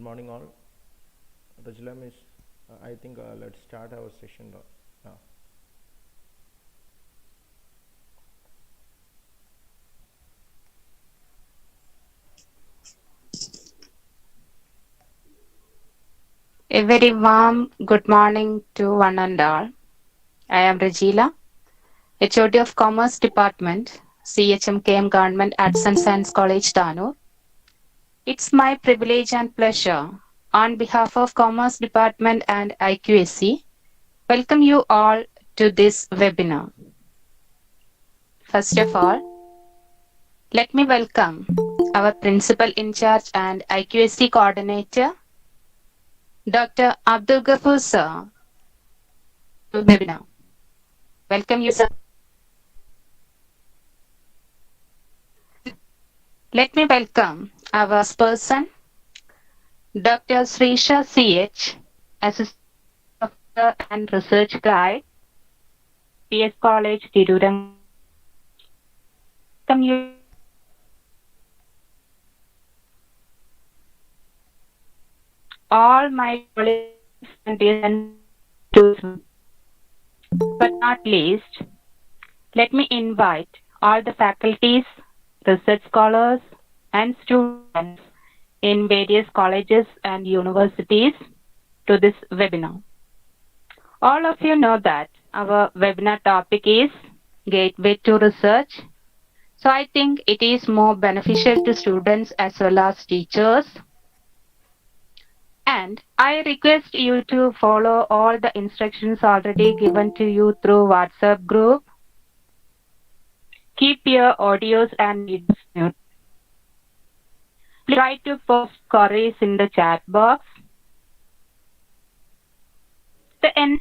morning, all. Rajula miss, I think let's start our session now. A very warm good morning to one and all. I am Regila, HOD of Commerce Department, CHMKM Government Arts and Science College, Tanur. It's my privilege and pleasure, on behalf of Commerce Department and IQSC, welcome you all to this webinar. First of all, let me welcome our Principal in Charge and IQSC Coordinator, Dr. Abdul Ghaffur Sir, to the webinar. Welcome you, sir. Let me welcome our person, Dr. Srisha CH, Assistant Professor and Research Guide, PS College, Tirurang. Welcome you. All my colleagues and students, but not least, let me invite all the faculties, research scholars, and students in various colleges and universities to this webinar. All of you know that our webinar topic is Gateway to Research. So I think it is more beneficial to students as well as teachers. And I request you to follow all the instructions already given to you through WhatsApp group. Keep your audios and videos mute. Try to post queries in the chat box. The end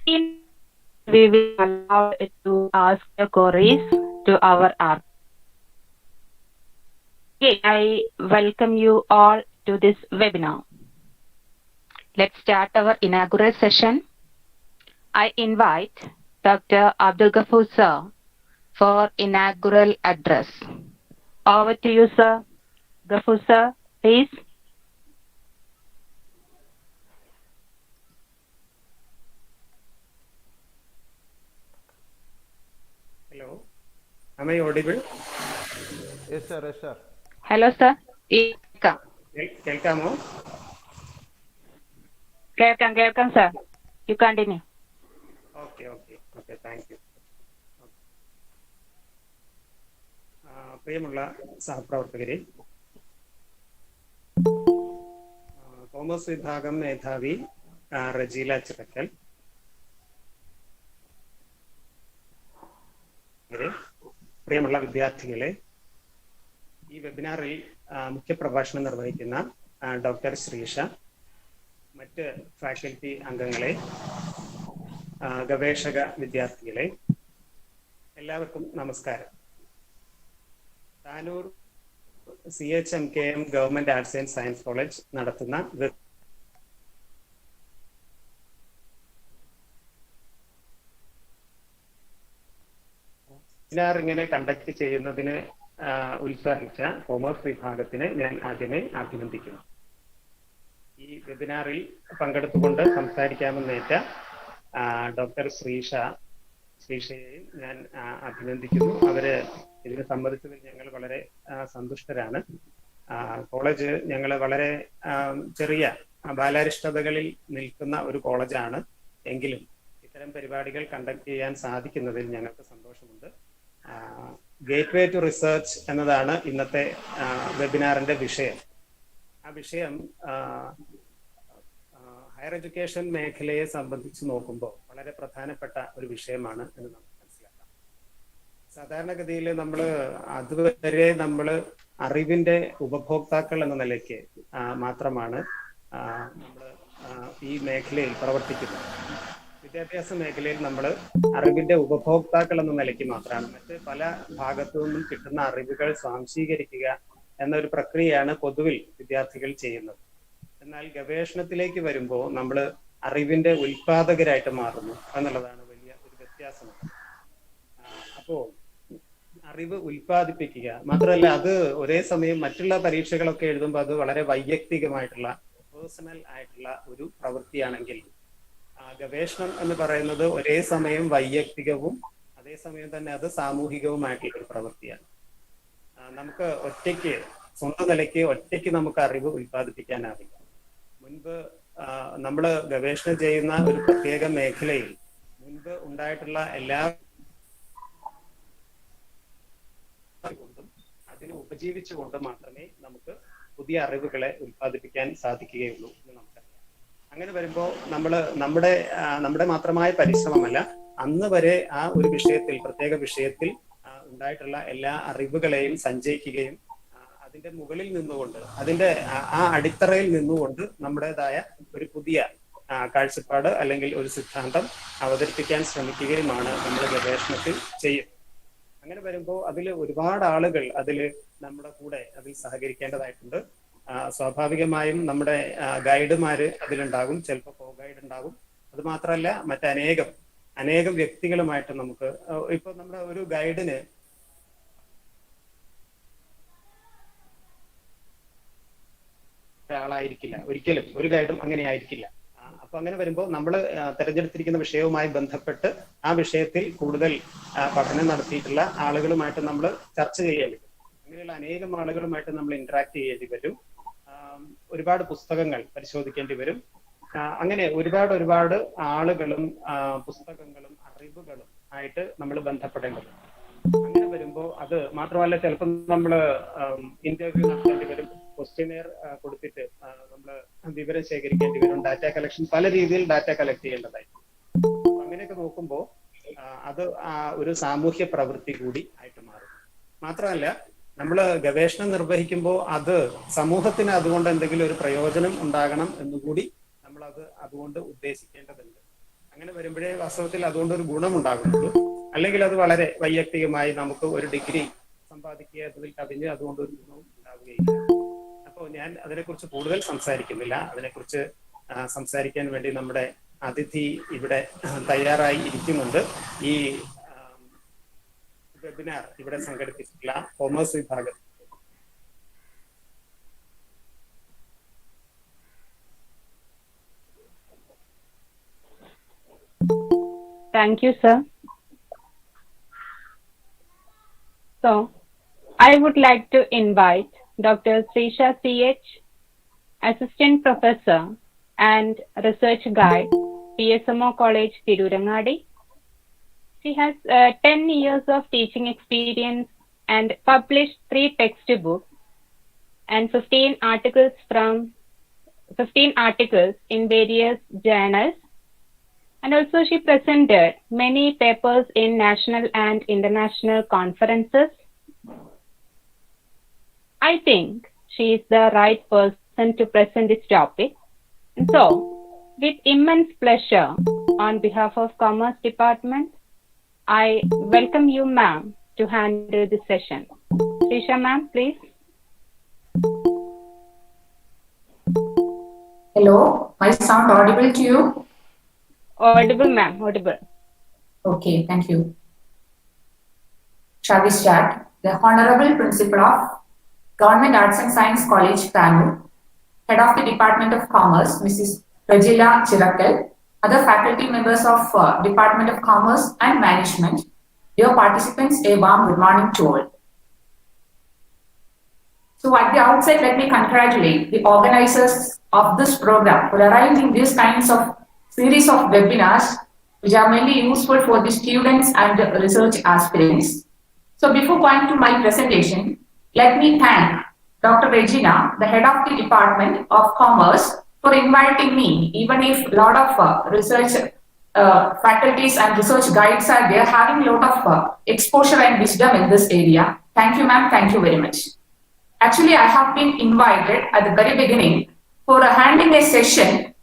we will allow it to ask your queries to our app. Okay, I welcome you all to this webinar. Let's start our inaugural session. I invite Dr. Abdul Ghaffur Sir for inaugural address. Over to you, sir. Ghaffur Sir, please. Hello, am I audible? Yes, sir. Yes, sir. Hello, sir. കേൾക്കാമോ? കേൾക്കാം, sir. You continue. Okay, thank you. പ്രിയമുള്ള സഹപ്രവർത്തകരെ, commerce വിഭാഗം മേധാവി റജീല ചിറക്കൽ, പ്രിയമുള്ള വിദ്യാർത്ഥികളെ, ഈ വെബിനാറിൽ മുഖ്യപ്രഭാഷണം നിർവഹിക്കുന്ന ഡോക്ടർ ശ്രീഷ, മറ്റ് ഫാക്കൽറ്റി അംഗങ്ങളെ, ഗവേഷക വിദ്യാർത്ഥികളെ, എല്ലാവർക്കും നമസ്കാരം. Tanur CHMKM government arts and science college നടത്തുന്ന വെബിനാർ ഇങ്ങനെ കണ്ടക്ട് ചെയ്യുന്നതിന് ഉത്സാഹിച്ച കോമേഴ്സ് വിഭാഗത്തിന് ഞാൻ ആദ്യമേ അഭിനന്ദിക്കുന്നു. ഈ വെബിനാറിൽ പങ്കെടുത്തുകൊണ്ട് സംസാരിക്കാമെന്നേറ്റ ഡോക്ടർ ശ്രീഷയെയും ഞാൻ അഭിനന്ദിക്കുന്നു. അവര് ഇതിന് സമ്മതിച്ചതിൽ ഞങ്ങൾ വളരെ സന്തുഷ്ടരാണ്. കോളേജ് ഞങ്ങൾ വളരെ ചെറിയ ബാലാരിഷ്ടതകളിൽ നിൽക്കുന്ന ഒരു കോളേജാണ്. എങ്കിലും ഇത്തരം പരിപാടികൾ കണ്ടക്ട് ചെയ്യാൻ സാധിക്കുന്നതിൽ ഞങ്ങൾക്ക് സന്തോഷമുണ്ട്. ഗേറ്റ്വേ ടു റിസർച്ച് എന്നതാണ് ഇന്നത്തെ വെബിനാറിന്റെ വിഷയം. ആ വിഷയം ഹയർ എഡ്യൂക്കേഷൻ മേഖലയെ സംബന്ധിച്ച് നോക്കുമ്പോൾ വളരെ പ്രധാനപ്പെട്ട ഒരു വിഷയമാണ് എന്ന് നമുക്ക് മനസ്സിലാക്കാം. സാധാരണഗതിയിൽ അതുവരെ നമ്മൾ അറിവിന്റെ ഉപഭോക്താക്കൾ എന്ന നിലയ്ക്ക് മാത്രമാണ് നമ്മൾ ഈ മേഖലയിൽ പ്രവർത്തിക്കുന്നത്. വിദ്യാഭ്യാസ മേഖലയിൽ നമ്മൾ അറിവിന്റെ ഉപഭോക്താക്കൾ എന്ന നിലയ്ക്ക് മാത്രമാണ്. മറ്റ് പല ഭാഗത്തു നിന്നും കിട്ടുന്ന അറിവുകൾ സ്വാംശീകരിക്കുക എന്നൊരു പ്രക്രിയയാണ് പൊതുവിൽ വിദ്യാർത്ഥികൾ ചെയ്യുന്നത്. എന്നാൽ ഗവേഷണത്തിലേക്ക് വരുമ്പോൾ നമ്മൾ അറിവിന്റെ ഉൽപാദകരായിട്ട് മാറുന്നു എന്നുള്ളതാണ് വലിയ ഒരു വ്യത്യാസമാണ്. അപ്പോ അറിവ് ഉൽപ്പാദിപ്പിക്കുക മാത്രമല്ല, അത് ഒരേ സമയം മറ്റുള്ള പരീക്ഷകളൊക്കെ എഴുതുമ്പോൾ അത് വളരെ വൈയക്തികമായിട്ടുള്ള ഇംപേഴ്സണൽ ആയിട്ടുള്ള ഒരു പ്രവൃത്തിയാണെങ്കിൽ ഗവേഷണം എന്ന് പറയുന്നത് ഒരേ സമയം വൈയക്തികവും അതേസമയം തന്നെ അത് സാമൂഹികവുമായിട്ടുള്ള ഒരു പ്രവൃത്തിയാണ്. നമുക്ക് ഒറ്റയ്ക്ക് സ്വന്തം നിലയ്ക്ക് ഒറ്റയ്ക്ക് നമുക്ക് അറിവ് ഉൽപ്പാദിപ്പിക്കാനാവില്ല. മുൻപ് നമ്മൾ ഗവേഷണം ചെയ്യുന്ന ഒരു പ്രത്യേക മേഖലയിൽ മുൻപ് ഉണ്ടായിട്ടുള്ള എല്ലാ കൊണ്ടും അതിനെ ഉപജീവിച്ചുകൊണ്ട് മാത്രമേ നമുക്ക് പുതിയ അറിവുകളെ ഉൽപ്പാദിപ്പിക്കാൻ സാധിക്കുകയുള്ളൂ എന്ന് നമുക്കറിയാം. അങ്ങനെ വരുമ്പോൾ നമ്മുടെ മാത്രമായ പരിശ്രമമല്ല, അന്ന് വരെ ആ ഒരു വിഷയത്തിൽ, പ്രത്യേക വിഷയത്തിൽ ഉണ്ടായിട്ടുള്ള എല്ലാ അറിവുകളെയും സഞ്ചയിക്കുകയും അതിന്റെ മുകളിൽ നിന്നുകൊണ്ട്, അതിന്റെ ആ അടിത്തറയിൽ നിന്നുകൊണ്ട് നമ്മുടേതായ ഒരു പുതിയ കാഴ്ചപ്പാട് അല്ലെങ്കിൽ ഒരു സിദ്ധാന്തം അവതരിപ്പിക്കാൻ ശ്രമിക്കുകയുമാണ് നമ്മൾ ഗവേഷണത്തിൽ ചെയ്യും. അങ്ങനെ വരുമ്പോൾ അതിൽ ഒരുപാട് ആളുകൾ നമ്മുടെ കൂടെ അതിൽ സഹകരിക്കേണ്ടതായിട്ടുണ്ട്. സ്വാഭാവികമായും നമ്മുടെ ഗൈഡുമാര് അതിലുണ്ടാകും, ചിലപ്പോൾ കോ ഗൈഡ് ഉണ്ടാകും. അത് മാത്രമല്ല അനേകം വ്യക്തികളുമായിട്ട് നമുക്ക് ഇപ്പൊ നമ്മുടെ ഒരു ഗൈഡിന് ഒരാളായിരിക്കില്ല, ഒരിക്കലും ഒരു ഗൈഡും അങ്ങനെ ആയിരിക്കില്ല. അപ്പൊ അങ്ങനെ വരുമ്പോൾ നമ്മൾ തെരഞ്ഞെടുത്തിരിക്കുന്ന വിഷയവുമായി ബന്ധപ്പെട്ട് ആ വിഷയത്തിൽ കൂടുതൽ പഠനം നടത്തിയിട്ടുള്ള ആളുകളുമായിട്ട് നമ്മൾ ചർച്ച ചെയ്യേണ്ടി വരും. അങ്ങനെയുള്ള അനേകം ആളുകളുമായിട്ട് നമ്മൾ ഇന്ററാക്ട് ചെയ്യേണ്ടി വരും. ഒരുപാട് പുസ്തകങ്ങൾ പരിശോധിക്കേണ്ടി വരും. അങ്ങനെ ഒരുപാട് ആളുകളും പുസ്തകങ്ങളും അറിവുകളും ആയിട്ട് നമ്മൾ ബന്ധപ്പെടേണ്ടതുണ്ട്. അങ്ങനെ വരുമ്പോൾ അത് മാത്രമല്ല, ചിലപ്പോൾ നമ്മൾ ഇന്റർവ്യൂ നടത്തേണ്ടി വരും, ക്വസ്റ്റ്യനെയർ കൊടുത്തിട്ട് നമ്മൾ വിവരം ശേഖരിക്കേണ്ടി വരും, ഡാറ്റ കളക്ഷൻ, പല രീതിയിൽ ഡാറ്റ കളക്ട് ചെയ്യേണ്ടതായിട്ട്. അങ്ങനെയൊക്കെ നോക്കുമ്പോൾ അത് ഒരു സാമൂഹ്യ പ്രവൃത്തി കൂടി ആയിട്ട് മാറും. മാത്രമല്ല, നമ്മൾ ഗവേഷണം നിർവഹിക്കുമ്പോൾ അത് സമൂഹത്തിന് അതുകൊണ്ട് എന്തെങ്കിലും ഒരു പ്രയോജനം ഉണ്ടാകണം എന്നുകൂടി നമ്മൾ അതുകൊണ്ട് ഉദ്ദേശിക്കേണ്ടതുണ്ട്. അങ്ങനെ വരുമ്പോഴേ വാസ്തവത്തിൽ അതുകൊണ്ട് ഒരു ഗുണമുണ്ടാകുന്നുള്ളൂ. അല്ലെങ്കിൽ അത് വളരെ വൈയക്തികമായി നമുക്ക് ഒരു ഡിഗ്രി സമ്പാദിക്കുക എന്നതിൽ കവിഞ്ഞ് അതുകൊണ്ട് ഒരു ഗുണവും ഉണ്ടാവുകയില്ല. അപ്പോൾ ഞാൻ അതിനെക്കുറിച്ച് കൂടുതൽ സംസാരിക്കുന്നില്ല. അതിനെക്കുറിച്ച് സംസാരിക്കാൻ വേണ്ടി നമ്മുടെ അതിഥി ഇവിടെ തയ്യാറായി ഇരിക്കുന്നുണ്ട്. ഈ വെബിനാർ ഇവിടെ സംഘടിപ്പിച്ചിട്ടുള്ള കൊമേഴ്സ് വിഭാഗം. Thank you, sir. So, I would like to invite Dr. Srisha CH, Assistant Professor and Research Guide, PSMO College, Tirurangadi. She has 10 years of teaching experience and published 3 textbooks and 15 articles in various journals. And also she presented many papers in national and international conferences. I think she is the right person to present this topic. And so, with immense pleasure, on behalf of Commerce Department, I welcome you, ma'am, to handle this session. Srisha, ma'am, please. Hello, my sound audible to you? Audible, ma'am, audible. Okay, thank you. Shall we start? The Honorable Principal of Government Arts and Science College, Kannur, Head of the Department of Commerce, Mrs. Regina Chirakkal, other faculty members of Department of Commerce and Management, dear participants, a warm good morning to all. So at the outset, let me congratulate the organizers of this program for arranging these kinds of series of webinars which are mainly useful for the students and the research aspirants. So before going to my presentation, let me thank Dr. Regina, the head of the Department of Commerce, for inviting me, even if a lot of research faculties and research guides are there having a lot of exposure and wisdom in this area. Thank you, ma'am. Thank you very much. Actually, I have been invited at the very beginning for handling a session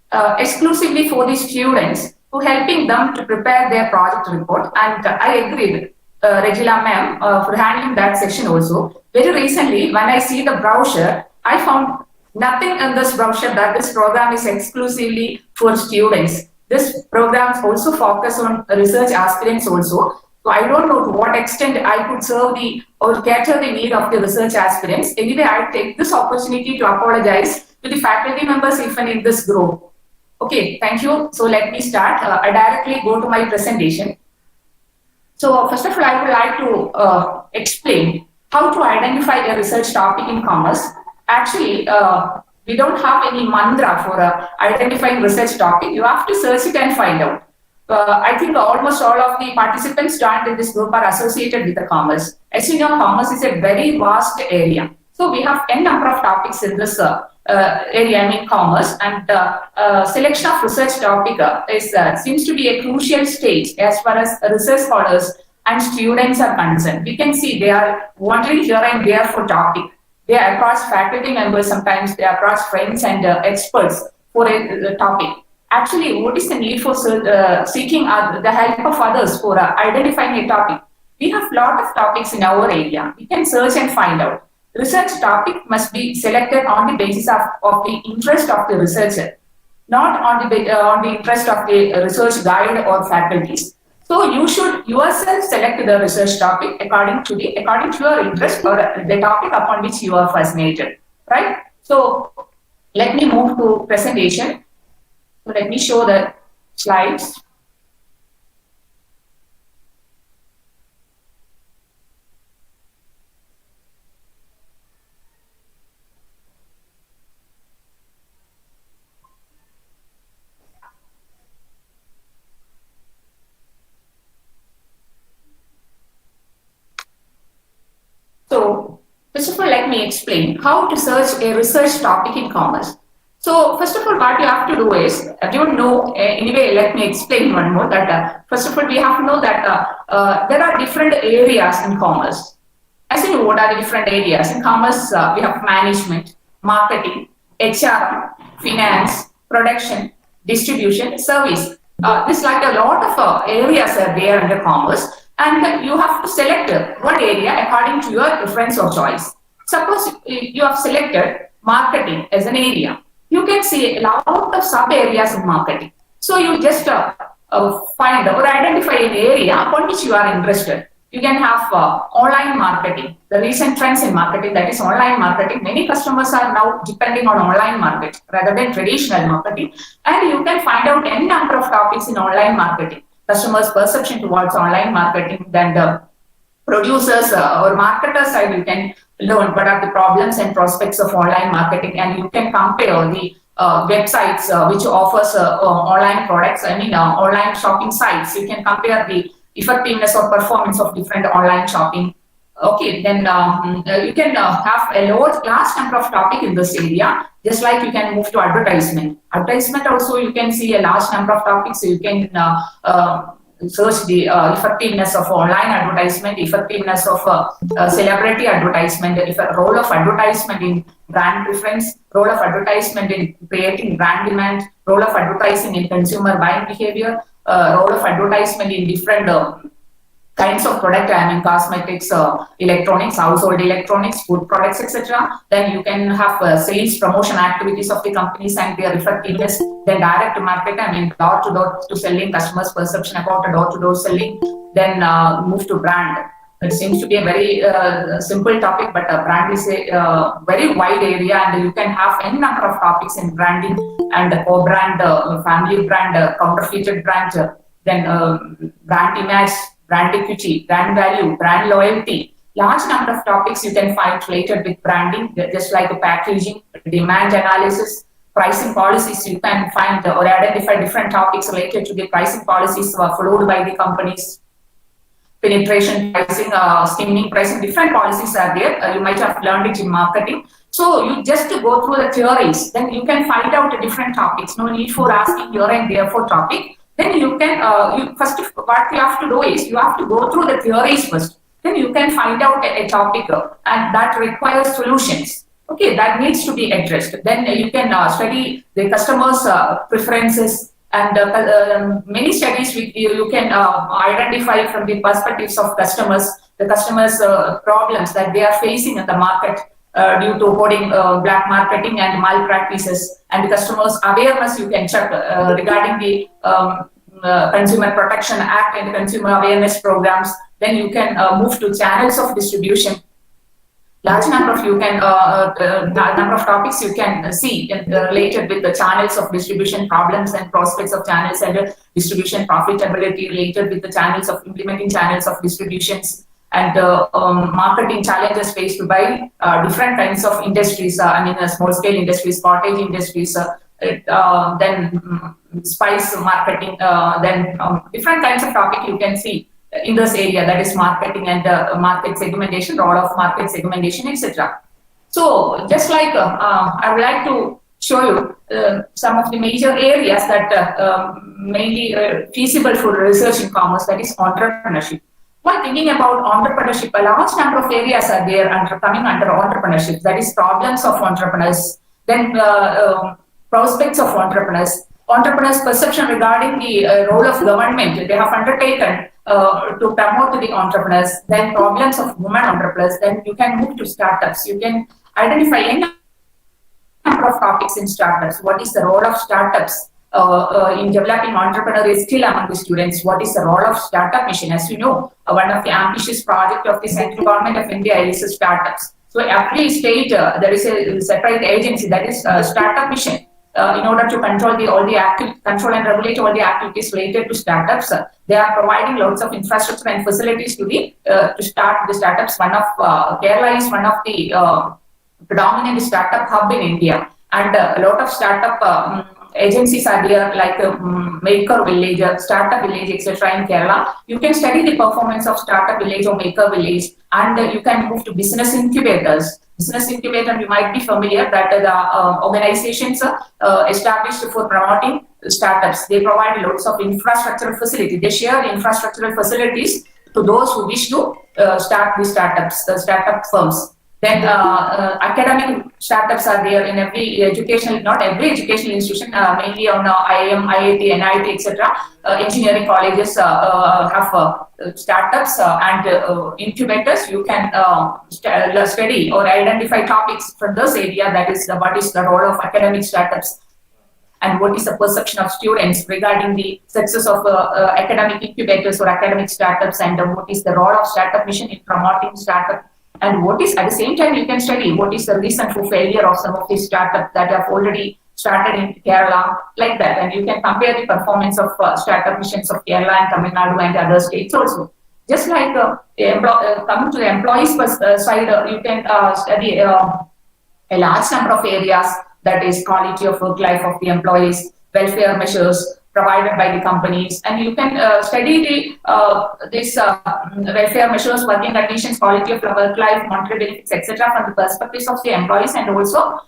exclusively for the students, for helping them to prepare their project report. And I agreed, Regina ma'am, for handling that section also. Very recently, when I see the brochure, I found nothing in this brochure that this program is exclusively for students. This program also focus on research aspirants also. So I don't know to what extent I could serve or cater the need of the research aspirants. Anyway, I take this opportunity to apologize to the faculty members even in this group. Okay, thank you. So let me start. I directly go to my presentation. So first of all, I would like to explain how to identify a research topic in commerce. Actually, we don't have any mantra for identifying research topic. You have to search it and find out. I think almost all of the participants joined in this group are associated with the commerce. As you know, commerce is a very vast area. So we have n number of topics in this area, I mean commerce, and selection of research topic seems to be a crucial stage as far as research scholars and students are concerned. We can see they are wandering here and there for topic. They are across faculty members, sometimes they are across friends and experts for a topic. Actually, what is the need for seeking the help of others for identifying a topic? We have a lot of topics in our area. We can search and find out. Research topic must be selected on the basis of the interest of the researcher, not on the interest of the research guide or faculties. So you should yourself select the research topic according to your interest or the topic upon which you are fascinated, right? So let me move to presentation. So let me show the slides. So first of all, let me explain how to search a research topic in commerce. So first of all, what you have to do is, if you know, anyway, let me explain one more that first of all, we have to know that there are different areas in commerce. As you know, what are the different areas? In commerce, we have management, marketing, HR, finance, production, distribution, service. This like a lot of areas are there under commerce. And you have to select one area according to your preference or choice. Suppose you have selected marketing as an area. You can see a lot of sub areas in marketing. So you just find or identify an area upon which you are interested. You can have online marketing, the recent trends in marketing, that is online marketing. Many customers are now depending on online market rather than traditional marketing. And you can find out any number of topics in online marketing. Customers' perception towards online marketing, then the producers or marketers side, you can learn what are the problems and prospects of online marketing, and you can compare the websites which offers online products, online shopping sites. You can compare the effectiveness or performance of different online shopping. Okay, then you can have a large number of topic in this area, just like you can move to advertisement. Advertisement also you can see a large number of topics. So you can search the effectiveness of online advertisement, effectiveness of celebrity advertisement, role of advertisement in brand preference, role of advertisement in creating brand demand, role of advertising in consumer buying behavior, role of advertisement in different kinds of product, cosmetics, electronics, household electronics, food products, etc. Then you can have sales promotion activities of the companies and their effectiveness. Then direct market, door-to-door to selling, customers' perception about door-to-door selling. Then move to brand. It seems to be a very simple topic, but brand is a very wide area, and you can have n number of topics in branding and co-brand, family brand, counterfeited brand, then brand image, brand equity, brand value, brand loyalty. Large number of topics you can find related with branding, just like packaging, demand analysis, pricing policies. You can find or identify different topics related to the pricing policies followed by the companies. Penetration pricing, skimming pricing, different policies are there. You might have learned it in marketing. So you just to go through the theories, then you can find out different topics. No need for asking here and there for topic. Then you can, first what you have to do is, you have to go through the theories first. Then you can find out a topic and that requires solutions. Okay, that needs to be addressed. Then you can study the customers' preferences, and many studies you can identify from the perspectives of customers, the customers' problems that they are facing in the market due to hoarding, black marketing and malpractices, and the customers' awareness you can check regarding the Consumer Protection Act and Consumer Awareness programs. Then you can move to channels of distribution. Large number of number of topics you can see related with the channels of distribution, problems and prospects of channels, and distribution profitability related with the channels of implementing channels of distributions, and marketing challenges faced by different kinds of industries. Small scale industries, cottage industries, then spice marketing, then different kinds of topic you can see in this area, that is marketing and market segmentation, role of market segmentation, etc. So just like I would like to show you some of the major areas that mainly feasible for research in commerce, that is entrepreneurship. While thinking about entrepreneurship, a large number of areas are there coming under entrepreneurship, that is problems of entrepreneurs, then prospects of entrepreneurs, entrepreneurs' perception regarding the role of government they have undertaken to promote the entrepreneurs, then problems of women entrepreneurs, then you can move to startups. You can identify any number of topics in startups. What is the role of startups in developing entrepreneurial skill among the students? What is the role of startup mission? As you know, one of the ambitious projects of the central government of India is startups. So every state there is a separate agency, that is startup mission. In order to control control and regulate all the activities related to startups, they are providing lots of infrastructure and facilities to start the startups. One of Kerala is one of the predominant startup hub in India, and a lot of startup agencies are there, like Maker Village, Startup Village, etc. in Kerala. You can study the performance of Startup Village or Maker Village, and you can move to business incubators. Business incubator, you might be familiar that the organizations established for promoting startups. They provide lots of infrastructural facility. They share the infrastructural facilities to those who wish to start the startups, the startup firms. Then academic startups are there in every educational, not every educational institution, mainly on IIM, IIT, NIT, etc. Engineering colleges have startups and incubators. You can study or identify topics from this area, that is what is the role of academic startups and what is the perception of students regarding the success of academic incubators or academic startups, and what is the role of startup mission in promoting startup. And what is, at the same time, you can study what is the reason for failure of some of these startups that have already started in Kerala, like that. And you can compare the performance of startup missions of Kerala and Tamil Nadu and other states also. Just like coming to the employees side, you can study a large number of areas, that is quality of work life of the employees, welfare measures provided by the companies, and you can study this welfare measures, working conditions, quality of work life, monetary benefits, etc. from the perspectives of the employees and also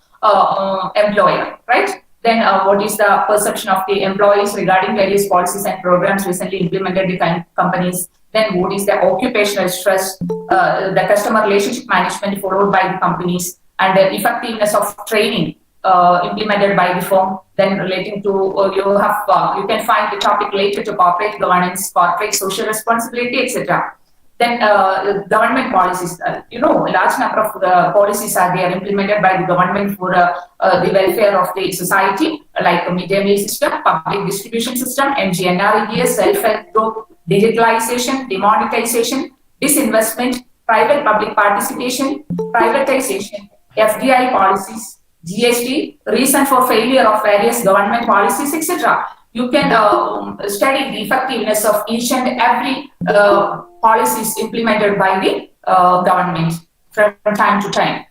employer, right? Then what is the perception of the employees regarding various policies and programs recently implemented by companies? Then what is the occupational stress, the customer relationship management followed by the companies, and the effectiveness of training implemented by the firm. Then relating to you can find the topic related to corporate governance, corporate social responsibility, etc. Then government policies. A large number of policies are there implemented by the government for the welfare of the society, like a midday meal system, public distribution system, MGNREGS, self-help group, digitalization, demonetization, disinvestment, private public participation, privatization, FDI policies, GST, reason for failure of various government policies, etc. You can study the effectiveness of each and every policies implemented by the government from time to time.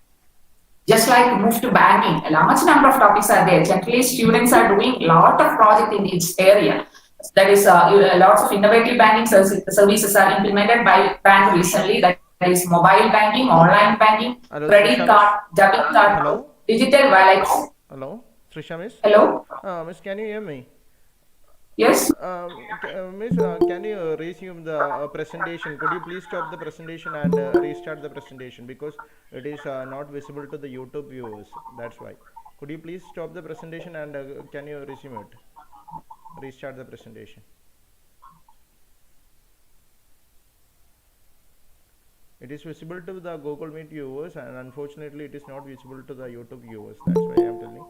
Just like move to banking, a large number of topics are there. Generally, students are doing a lot of project in each area. That is, lots of innovative banking services are implemented by bank recently. That is mobile banking, online banking, Hello, credit Srisha, card, debit card, hello, digital wallets. hello, Trisha Miss. Hello? Miss, can you hear me? Yes? Miss, can you resume the presentation? Could you please stop the presentation and restart the presentation, because it is not visible to the YouTube viewers. That's why. Could you please stop the presentation and can you resume it? Restart the presentation. It is visible to the Google Meet viewers, and unfortunately, it is not visible to the YouTube viewers. That's why I'm telling.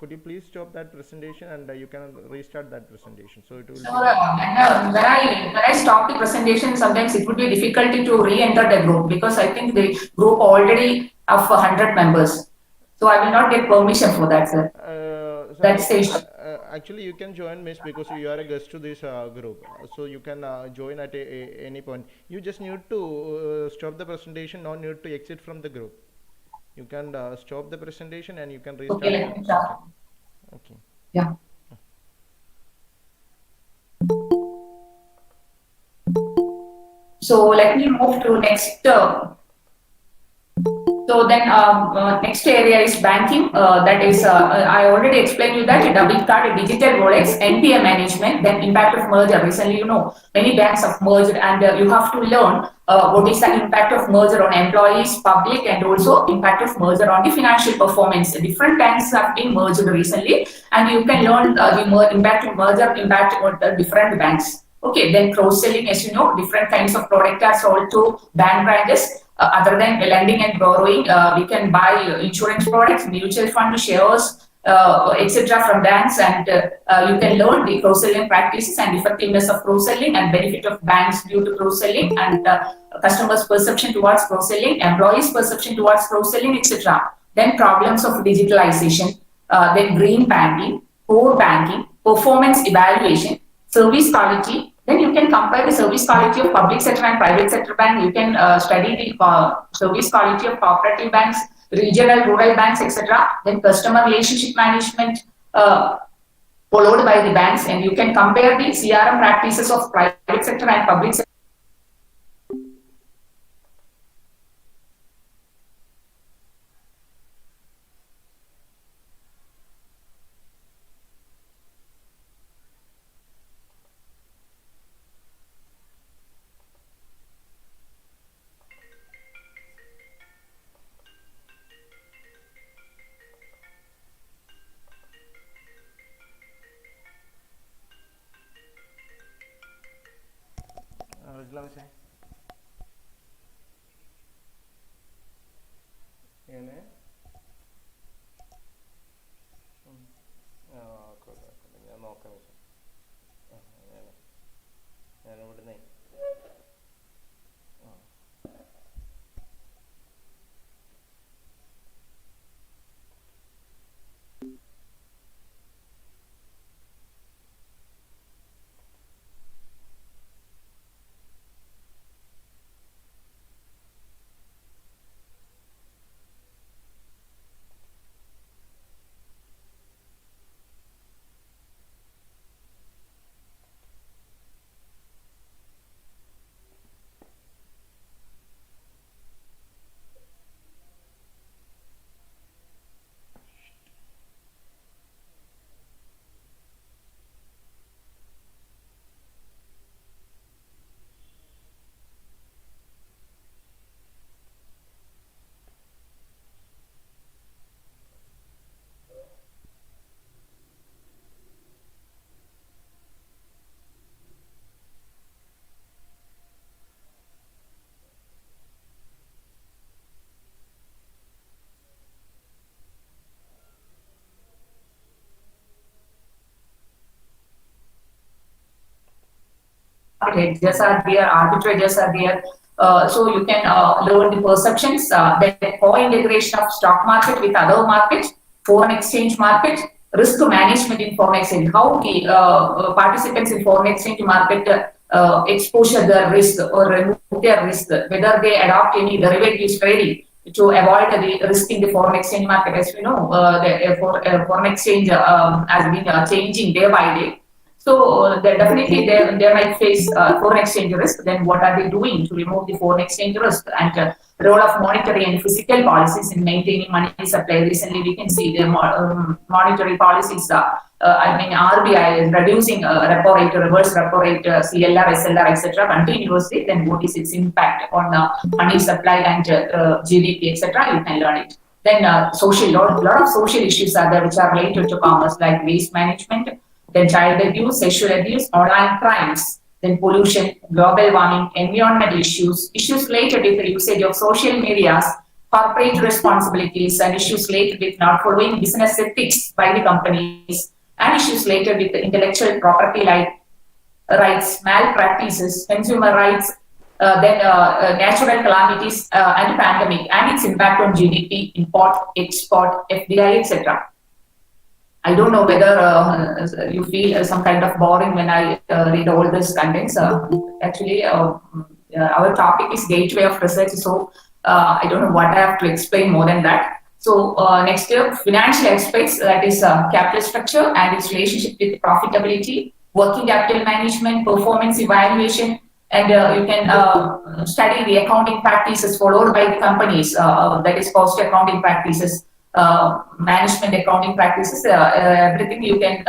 Could you please stop that presentation and you can restart that presentation? So it will So be. when I stop the presentation, sometimes it would be difficult to re-enter the group because I think the group already have 100 members. So I will not get permission for that, sir. That's the issue. Actually, you can join, Miss, because you are a guest to this group. So you can join at any point. You just need to stop the presentation, not need to exit from the group. You can stop the presentation and you can Okay, restart let the. me Okay. start. Okay. Yeah. So let me move to next. So then next area is banking. That is, I already explained you that debit card, digital wallets, NPA management, then impact of merger. Recently, many banks have merged and you have to learn what is the impact of merger on employees, public, and also impact of merger on the financial performance. Different banks have been merged recently and you can learn the impact of merger, impact on the different banks. Okay, then cross-selling, as you know, different kinds of product are sold to bank branches. Other than lending and borrowing, we can buy insurance products, mutual fund shares, etc. from banks, and you can learn the cross-selling practices and effectiveness of cross-selling and benefit of banks due to cross-selling and customers' perception towards cross-selling, employees' perception towards cross-selling, etc. Then problems of digitalization, then green banking, core banking, performance evaluation, service quality. Then you can compare the service quality of public sector and private sector bank. You can study the service quality of cooperative banks, regional, rural banks, etc. Then customer relationship management followed by the banks, and you can compare the CRM practices of private sector and public sector. എങ്ങനെ ഞാൻ നോക്കാം ഞാൻ ഇവിടുന്ന് Hedges are there, arbitrages are there. So you can learn the perceptions, then co-integration of stock market with other markets, foreign exchange market, risk management in foreign exchange, how the participants in foreign exchange market exposure their risk or remove their risk, whether they adopt any derivatives trading to avoid the risk in the foreign exchange market. As we know, the foreign exchange has been changing day by day. So definitely they might face foreign exchange risk. Then what are they doing to remove the foreign exchange risk? And role of monetary and fiscal policies in maintaining money supply. Recently, we can see the monetary policies. RBI is reducing repo rate, reverse repo rate, CLR, SLR, etc. continuously. Then what is its impact on money supply and GDP, etc. You can learn it. Then lot of social issues are there which are related to commerce, like waste management, then child abuse, sexual abuse, online crimes, then pollution, global warming, environmental issues, issues related with the usage of social medias, corporate responsibilities and issues related with not following business ethics by the companies, and issues related with the intellectual property rights, malpractices, consumer rights, then natural calamities and pandemic and its impact on GDP, import, export, FDI, etc. I don't know whether you feel some kind of boring when I read all this contents. Actually, our topic is gateway of research, so I don't know what I have to explain more than that. So next year, financial aspects, that is capital structure and its relationship with profitability, working capital management, performance evaluation, and you can study the accounting practices followed by the companies, that is cost accounting practices, management accounting practices, everything you can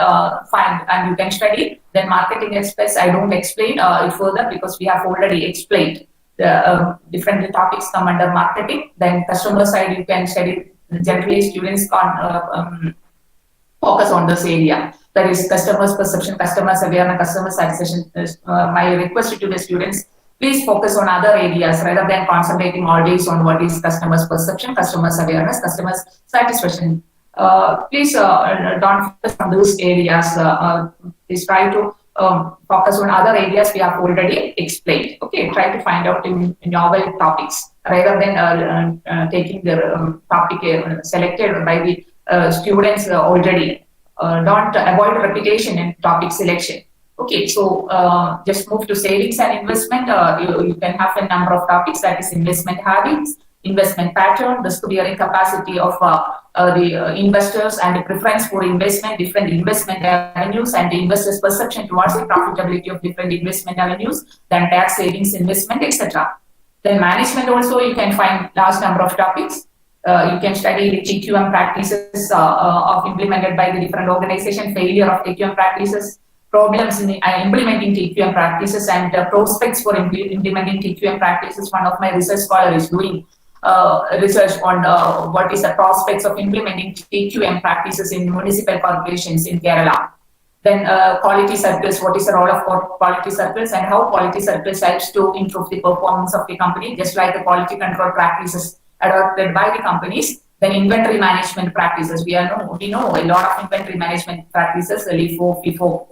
find and you can study. Then marketing aspects, I don't explain it further because we have already explained the different topics come under marketing. Then customer side, you can study. Generally, students can't focus on this area. That is customers' perception, customers' awareness, customer satisfaction. My request to the students, please focus on other areas rather than concentrating always on what is customers' perception, customers' awareness, customers' satisfaction. Please don't focus on those areas. Please try to focus on other areas we have already explained. Okay, try to find out in novel topics rather than taking the topic selected by the students already. Don't avoid repetition in topic selection. Okay, so just move to savings and investment. You can have a number of topics, that is investment habits, investment pattern, risk bearing capacity of the investors and the preference for investment, different investment avenues, and the investors' perception towards the profitability of different investment avenues, then tax savings, investment, etc. Then management also, you can find large number of topics. You can study the TQM practices of implemented by the different organization, failure of TQM practices, problems in implementing TQM practices, and prospects for implementing TQM practices. One of my research scholars is doing research on what is the prospects of implementing TQM practices in municipal corporations in Kerala. Then quality circles, what is the role of quality circles and how quality circles helps to improve the performance of the company, just like the quality control practices adopted by the companies. Then inventory management practices. We know a lot of inventory management practices, LIFO, FIFO.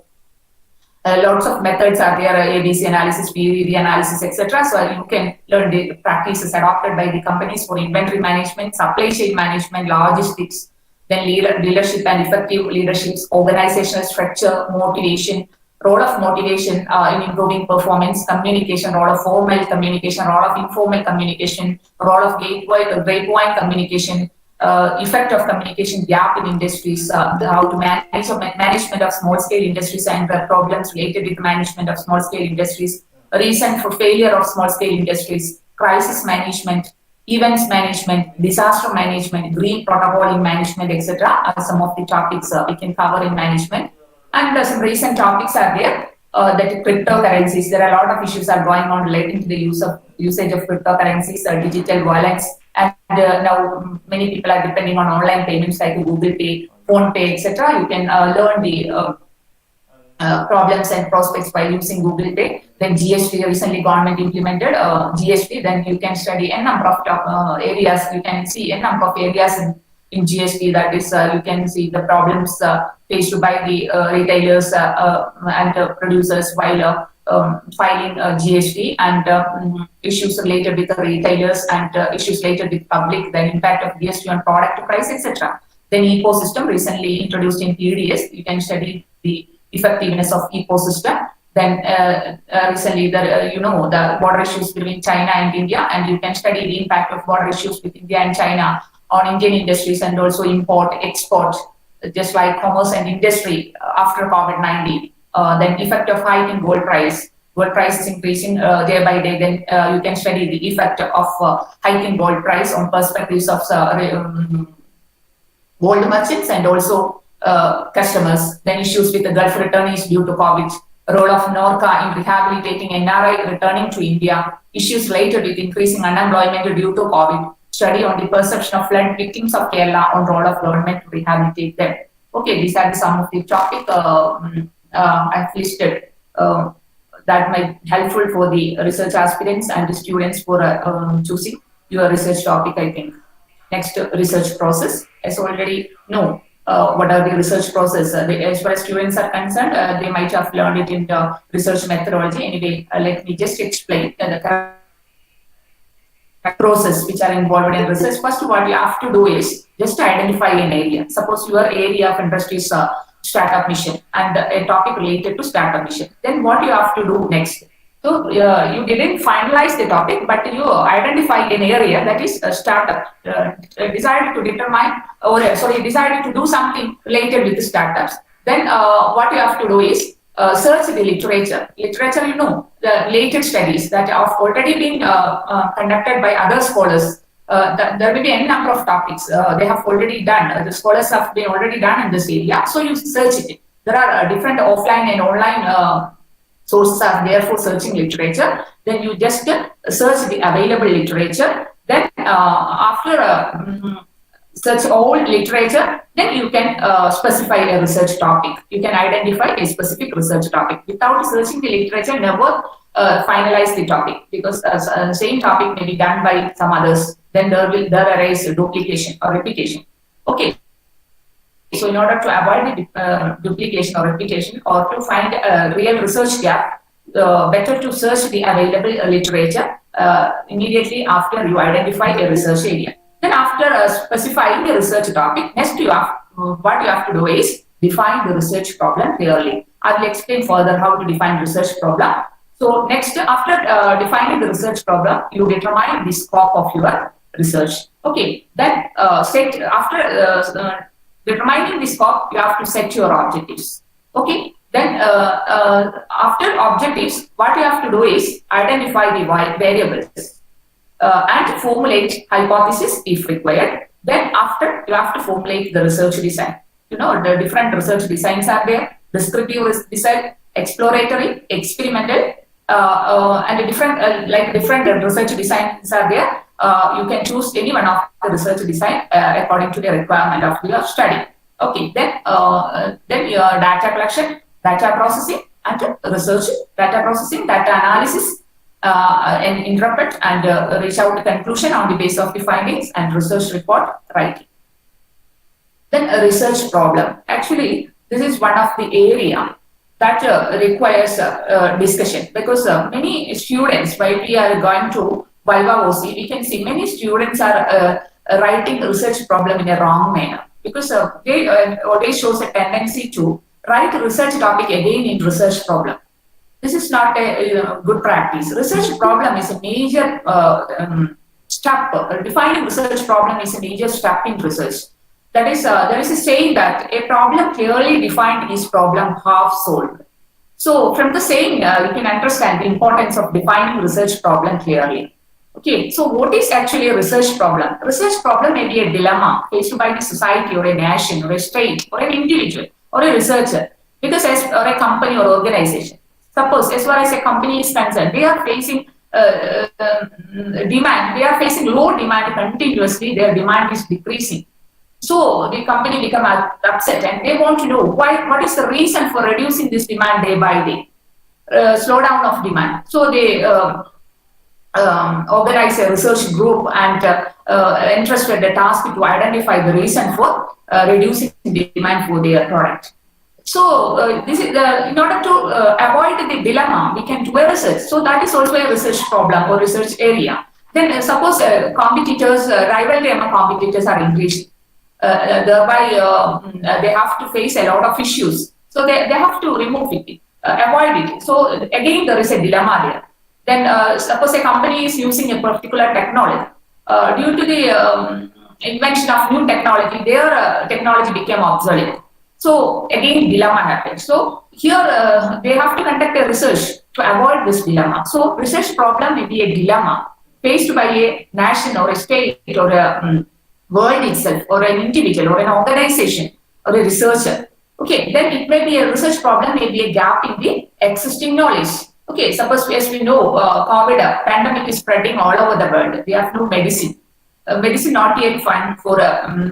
Lots of methods are there, ABC analysis, PVD analysis, etc. So you can learn the practices adopted by the companies for inventory management, supply chain management, logistics, then leadership and effective leaderships, organizational structure, motivation, role of motivation in improving performance, communication, role of formal communication, role of informal communication, role of grapevine communication, effect of communication gap in industries, how to management of small-scale industries and the problems related with management of small-scale industries, reason for failure of small-scale industries, crisis management, events management, disaster management, green protocol in management, etc. are some of the topics we can cover in management. And some recent topics are there, that cryptocurrencies. There are a lot of issues are going on relating to the usage of cryptocurrencies, digital wallets, and now many people are depending on online payments like Google Pay, Phone Pay, etc. You can learn the problems and prospects by using Google Pay. Then GST, recently government implemented GST. Then you can study a number of areas. You can see a number of areas in GST, that is, you can see the problems faced by the retailers and producers while filing GST, and issues related with the retailers and issues related with public, the impact of GST on product price, etc. Then ecosystem, recently introduced in PDS. You can study the effectiveness of ecosystem. Then recently, the border issues between China and India, and you can study the impact of border issues with India and China on Indian industries and also import, export, just like commerce and industry after COVID-19. Then effect of hike in gold price. Gold price is increasing day by day. Then you can study the effect of hike in gold price on perspectives of gold merchants and also customers. Then issues with the Gulf returnees due to COVID. Role of NORKA in rehabilitating NRI returning to India. Issues related with increasing unemployment due to COVID. Study on the perception of flood victims of Kerala on role of government to rehabilitate them. Okay, these are some of the topic I've listed that might be helpful for the research aspirants and the students for choosing. your research topic, I think. Next, research process. As already know, what are the research process? As far as students are concerned, they might have learned it in the research methodology. Anyway, let me just explain the process which are involved in research. First, what you have to do is just identify an area. Suppose your area of interest is startup mission and a topic related to startup mission. Then what you have to do next? So you didn't finalize the topic, but you identify an area that is a startup. Decided to determine, or sorry, decided to do something related with the startups. Then what you have to do is search the literature. Literature, you know, the latest studies that have already been conducted by other scholars. There will be any number of topics they have already done. The scholars have been already done in this area. So you search it. There are different offline and online sources are there for searching literature. Then you just search the available literature. Then after search all literature, then you can specify a research topic. You can identify a specific research topic. Without searching the literature, never finalize the topic, because same topic may be done by some others. Then there arise duplication or replication. Okay. So in order to avoid the duplication or repetition, or to find a real research gap, better to search the available literature immediately after you identify a research area. Then after specifying the research topic, next what you have to do is define the research problem clearly. I will explain further how to define research problem. So next, after defining the research problem, you determine the scope of your research. Okay, then after determining the scope, you have to set your objectives. Okay, then after objectives, what you have to do is identify the variables and formulate hypothesis if required. Then after, you have to formulate the research design. You know, the different research designs are there: descriptive design, exploratory, experimental, and different research designs are there. You can choose any one of the research design according to the requirement of your study. Okay, then your data collection, data processing, and research, data processing, data analysis, and interpret and reach out to conclusion on the basis of the findings, and research report writing. Then a research problem. Actually, this is one of the area that requires discussion, because many students, while we are going to Viva OC, we can see many students are writing research problem in a wrong manner, because they always shows a tendency to write a research topic again in research problem. This is not a good practice. Research problem is a major step. Defining research problem is a major step in research. That is, there is a saying that a problem clearly defined is problem half solved. So from the saying, you can understand the importance of defining research problem clearly. Okay, so what is actually a research problem? Research problem may be a dilemma faced by the society or a nation or a state or an individual or a researcher, because or a company or organization. Suppose as far as a company is concerned, they are facing demand, they are facing low demand continuously, their demand is decreasing. So the company become upset and they want to know what is the reason for reducing this demand day by day, slowdown of demand. So they organize a research group and entrusted the task to identify the reason for reducing the demand for their product. So this is in order to avoid the dilemma, we can do a research. So that is also a research problem or research area. Then suppose competitors, rivalry among competitors are increasing. Thereby they have to face a lot of issues. So they have to remove it, avoid it. So again, there is a dilemma there. Then suppose a company is using a particular technology. Due to the invention of new technology, their technology became obsolete. So again, dilemma happens. So here they have to conduct a research to avoid this dilemma. So research problem may be a dilemma faced by a nation or a state or a world itself, or an individual or an organization or a researcher. Okay, then it may be a research problem, may be a gap in the existing knowledge. Okay, suppose as we know, COVID pandemic is spreading all over the world. We have no medicine. Medicine not yet found for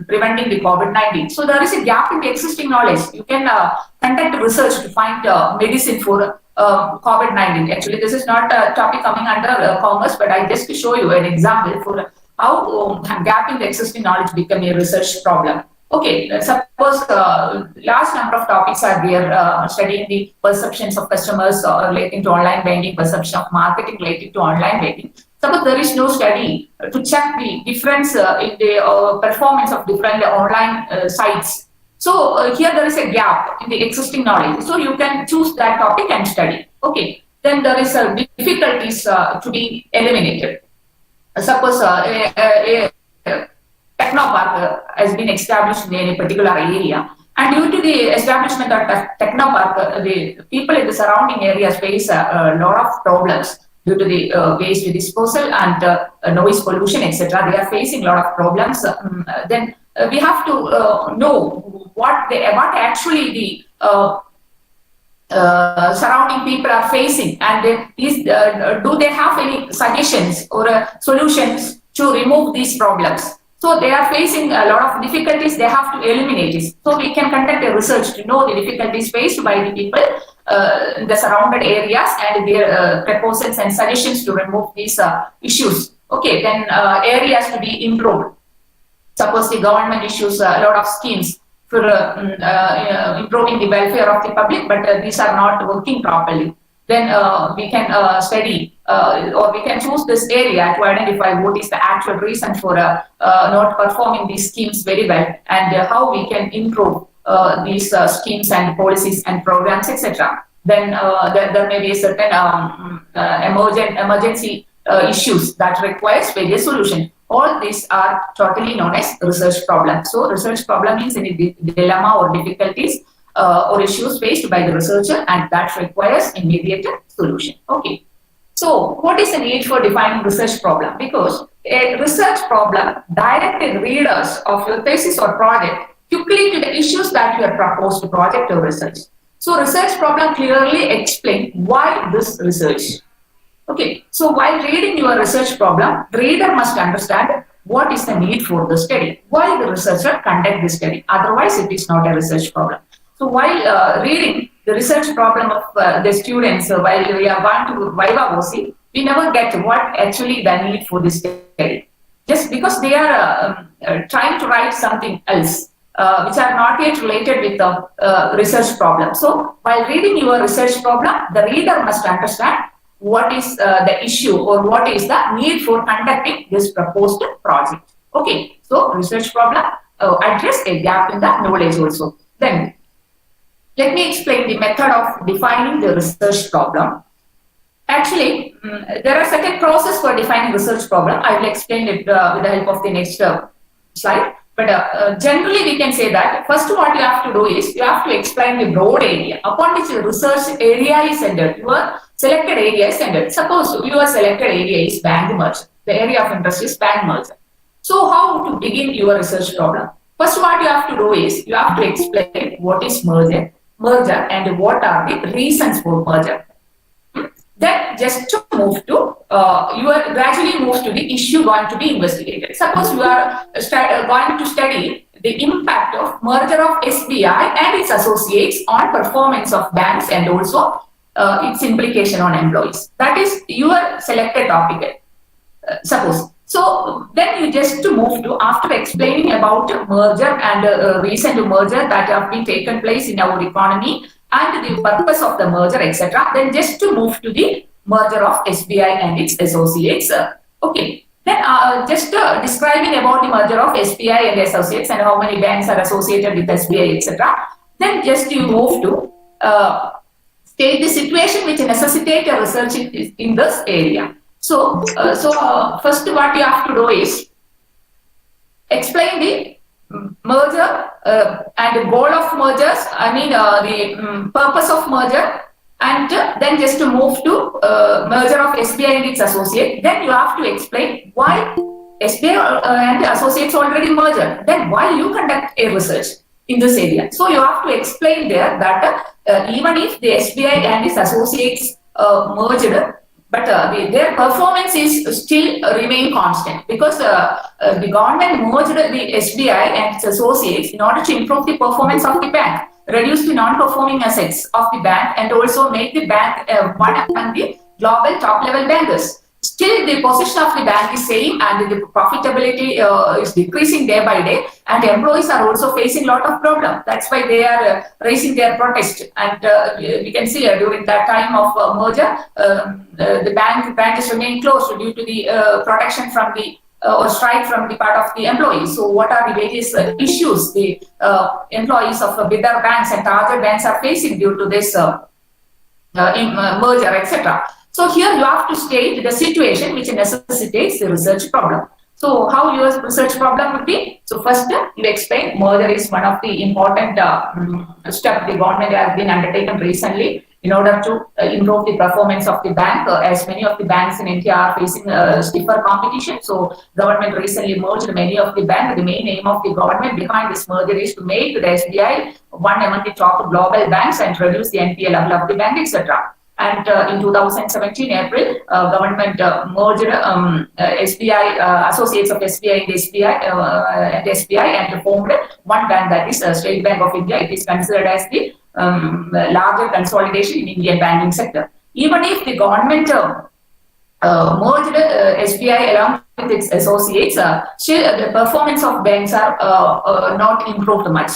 preventing the COVID-19. So there is a gap in the existing knowledge. You can conduct research to find medicine for COVID-19. Actually, this is not a topic coming under commerce, but I just show you an example for how gap in the existing knowledge become a research problem. Okay, suppose large number of topics are there, studying the perceptions of customers relating to online banking, perception of marketing related to online banking. Suppose there is no study to check the difference in the performance of different online sites. So here there is a gap in the existing knowledge. So you can choose that topic and study. Okay, then there is difficulties to be eliminated. Suppose a technopark has been established in a particular area, and due to the establishment of technopark, the people in the surrounding areas face a lot of problems due to the waste disposal and noise pollution, etc. They are facing a lot of problems. Then we have to know what actually the surrounding people are facing, and do they have any suggestions or solutions to remove these problems. So they are facing a lot of difficulties, they have to eliminate it. So we can conduct a research to know the difficulties faced by the people in the surrounded areas and their proposals and suggestions to remove these issues. Okay, then areas to be improved. Suppose the government issues a lot of schemes for improving the welfare of the public, but these are not working properly. Then we can study or we can choose this area to identify what is the actual reason for not performing these schemes very well, and how we can improve these schemes and policies and programs, etc. Then there may be certain emergency issues that requires various solutions. All these are totally known as research problems. So research problem means any dilemma or difficulties or issues faced by the researcher, and that requires immediate solution. Okay. So what is the need for defining research problem? Because a research problem directed readers of your thesis or project quickly to the issues that you are proposed to project or research. So research problem clearly explain why this research. Okay, so while reading your research problem, the reader must understand what is the need for the study, why the researcher conduct the study. Otherwise, it is not a research problem. So while reading the research problem of the students, while we are going to Viva OC, we never get what actually the need for this study. Just because they are trying to write something else, which are not yet related with the research problem. So while reading your research problem, the reader must understand what is the issue or what is the need for conducting this proposed project. Okay, so research problem address a gap in the knowledge also. Then let me explain the method of defining the research problem. Actually, there are certain process for defining research problem. I will explain it with the help of the next slide. But generally, we can say that first what you have to do is you have to explain the broad area upon which the research area is centered. Your selected area is centered. Suppose your selected area is bank merger. The area of interest is bank merger. So how to begin your research problem? First, what you have to do is you have to explain what is merger, and what are the reasons for merger. Then just to move to, you are gradually move to the issue going to be investigated. Suppose you are going to study the impact of merger of SBI and its associates on performance of banks and also its implication on employees. That is your selected topic. Suppose. So then you just to move to, after explaining about merger and recent merger that have been taken place in our economy and the purpose of the merger, etc. Then just to move to the merger of SBI and its associates. Okay. Then just describing about the merger of SBI and associates and how many banks are associated with SBI, etc. Then just you move to state the situation which necessitate a research in this area. So, first what you have to do is explain the merger and the goal of mergers, I mean the purpose of merger, and then just to move to merger of SBI and its associate. Then you have to explain why SBI and the associates already merged. Then why you conduct a research in this area. So you have to explain there that even if the SBI and its associates merged, but their performance is still remain constant because the government merged the SBI and its associates in order to improve the performance of the bank, reduce the non-performing assets of the bank, and also make the bank one among the global top-level bankers. still the position of the bank is same and the profitability is decreasing day by day, and employees are also facing a lot of problem. That's why they are raising their protest. And we can see during that time of merger, the bank is remaining closed due to the protection from the or strike from the part of the employees. So what are the various issues the employees of bigger banks and larger banks are facing due to this merger, etc. So here you have to state the situation which necessitates the research problem. So how your research problem would be? So first you explain merger is one of the important steps the government has been undertaken recently in order to improve the performance of the bank, as many of the banks in India are facing stiffer competition. So government recently merged many of the banks. The main aim of the government behind this merger is to make the SBI one among the top global banks and reduce the NPA level of the bank, etc. And in 2017 April, government merged SBI associates of SBI and SBI and formed one bank, that is State Bank of India. It is considered as the larger consolidation in Indian banking sector. Even if the government merged SBI along with its associates, still the performance of banks are not improved much.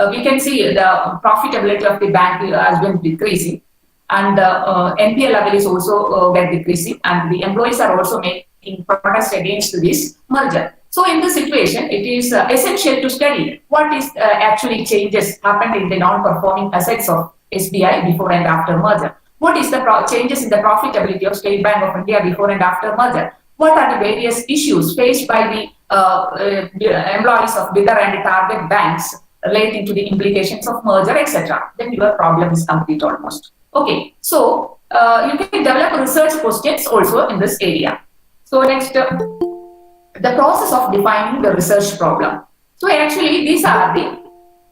We can see the profitability of the bank has been decreasing, and NPA level is also decreasing, and the employees are also making protest against this merger. So in this situation, it is essential to study what is actually changes happened in the non-performing assets of SBI before and after merger. What is the changes in the profitability of State Bank of India before and after merger? What are the various issues faced by the employees of bigger and target banks relating to the implications of merger, etc.? Then your problem is complete almost. Okay, so you can develop research questions also in this area. So next, the process of defining the research problem. So actually, these are the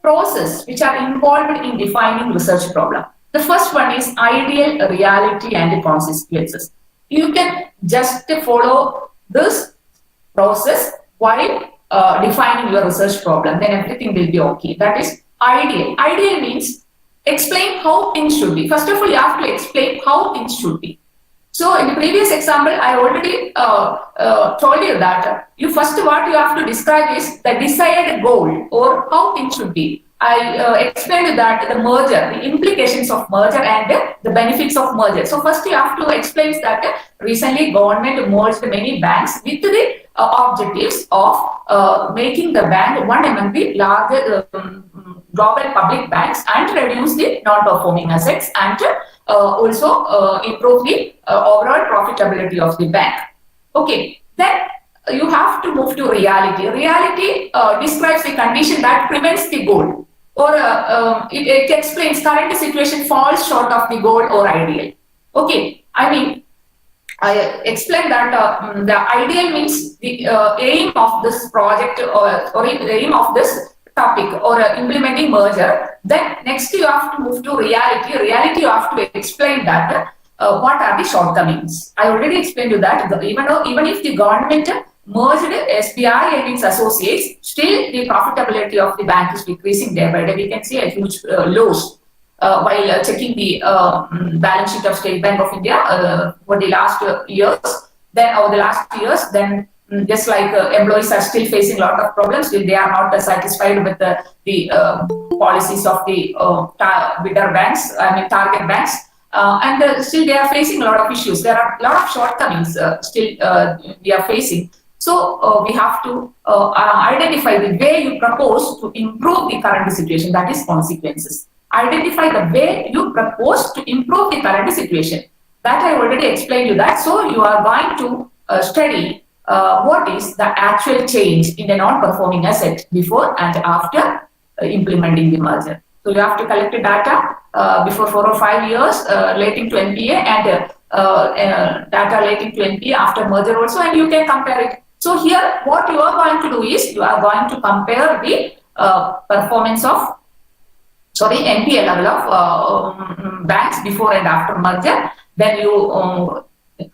process which are involved in defining research problem. The first one is ideal, reality, and consequences. You can just follow this process while defining your research problem. Then everything will be okay. That is ideal. Ideal means explain how things should be. First of all, you have to explain how things should be. So in the previous example, I already told you that what you have to describe is the desired goal or how things should be. I explained that the merger, the implications of merger and the benefits of merger. So first you have to explain that recently government merged many banks with the objectives of making the bank one among the larger global public banks and reduce the non-performing assets and also improve the overall profitability of the bank. Okay, then you have to move to reality. Reality describes the condition that prevents the goal, or it explains current situation falls short of the goal or ideal. Okay, I mean, I explained that the ideal means the aim of this project or the aim of this topic or implementing merger. Then next you have to move to reality. Reality, you have to explain that what are the shortcomings. I already explained you that even if the government merged SBI and its associates, still the profitability of the bank is decreasing day by day. We can see a huge loss while checking the balance sheet of State Bank of India for the last years. Then over the last years, then just like employees are still facing a lot of problems, they are not satisfied with the policies of the bigger banks, target banks, and still they are facing a lot of issues. There are a lot of shortcomings still we are facing. So we have to identify the way you propose to improve the current situation, that is consequences. Identify the way you propose to improve the current situation. That I already explained you that. So you are going to study what is the actual change in the non-performing asset before and after implementing the merger. So you have to collect the data before 4 or 5 years relating to NPA and data relating to NPA after merger also, and you can compare it. So here what you are going to do is you are going to compare the performance of NPA level of banks before and after merger. Then you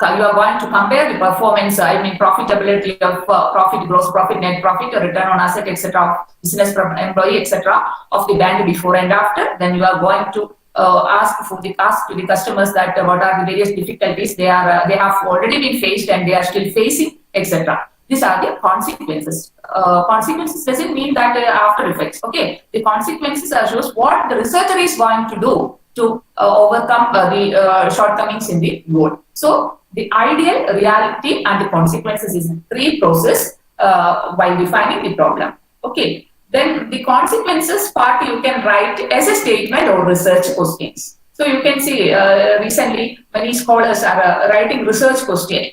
are going to compare the performance, profitability of profit, gross profit, net profit, return on asset, etc., business per employee, etc., of the bank before and after. Then you are going to ask to the customers that what are the various difficulties they have already been faced and they are still facing, etc. These are the consequences. Consequences doesn't mean that after effects. Okay, the consequences shows what the researcher is going to do to overcome the shortcomings in the goal. So the ideal, reality, and the consequences is three process while defining the problem. Okay. Then the consequences part you can write as a statement or research questions. So you can see recently many scholars are writing research question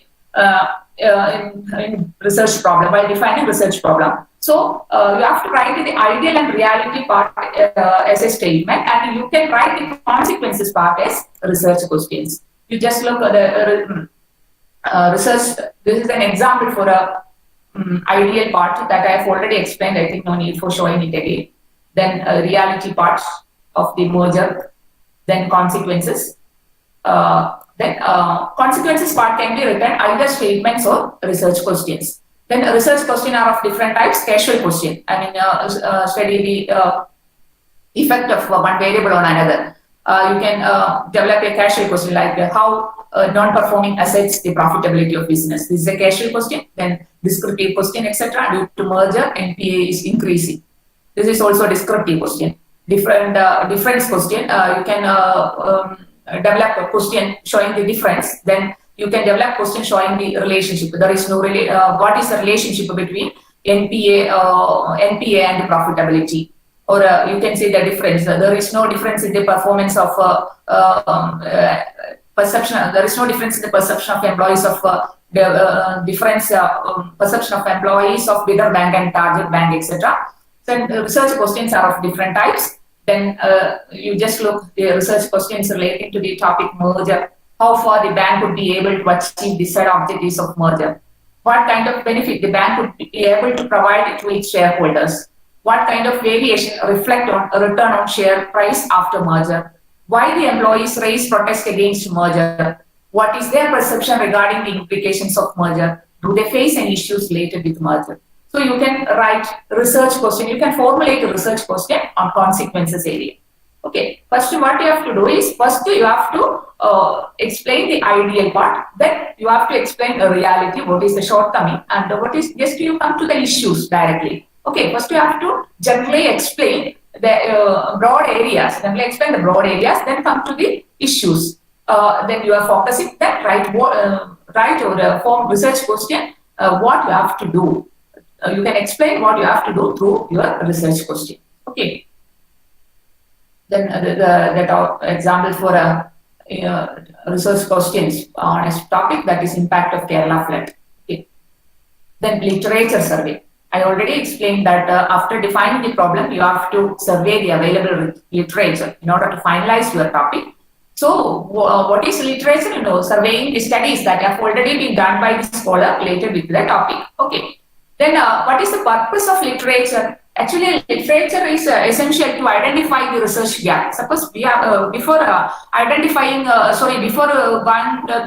in research problem while defining research problem. So you have to write the ideal and reality part as a statement, and you can write the consequences part as research questions. You just look at the research. This is an example for a ideal part that I have already explained. I think no need for showing it again. Then reality parts of the merger, then consequences. Then consequences part can be written either statements or research questions. Then research questions are of different types. Casual question, I mean study the effect of one variable on another. You can develop a casual question like how non-performing assets the profitability of business. This is a casual question. Then descriptive question, etc. Due to merger, NPA is increasing. This is also a descriptive question. Difference question. You can develop a question showing the difference. Then you can develop question showing the relationship. There is no what is the relationship between NPA and profitability? Or you can say the difference. There is no difference in the performance of perception. There is no difference in the perception of employees of perception of employees of bidder bank and target bank, etc. So research questions are of different types. Then you just look the research questions relating to the topic merger. How far the bank would be able to achieve the set objectives of merger? What kind of benefit the bank would be able to provide to its shareholders? What kind of variation reflect on a return on share price after merger? Why the employees raise protest against merger? What is their perception regarding the implications of merger? Do they face any issues related with merger? So you can write research question. You can formulate a research question on consequences area. Okay. First, what you have to do is you have to explain the ideal part. Then you have to explain a reality. What is the shortcoming, and what is just you come to the issues directly. Okay, first you have to generally explain the broad areas. Generally explain the broad areas, then come to the issues. Then you are focusing. Then write or form research question. What you have to do. You can explain what you have to do through your research question. Okay. Then that example for research questions on a topic that is impact of Kerala flood. Okay. Then literature survey. I already explained that after defining the problem, you have to survey the available literature in order to finalize your topic. So, what is literature? You know, surveying the studies that have already been done by the scholar related with the topic. Okay. Then, what is the purpose of literature? Actually, literature is essential to identify the research gap. Suppose we are before going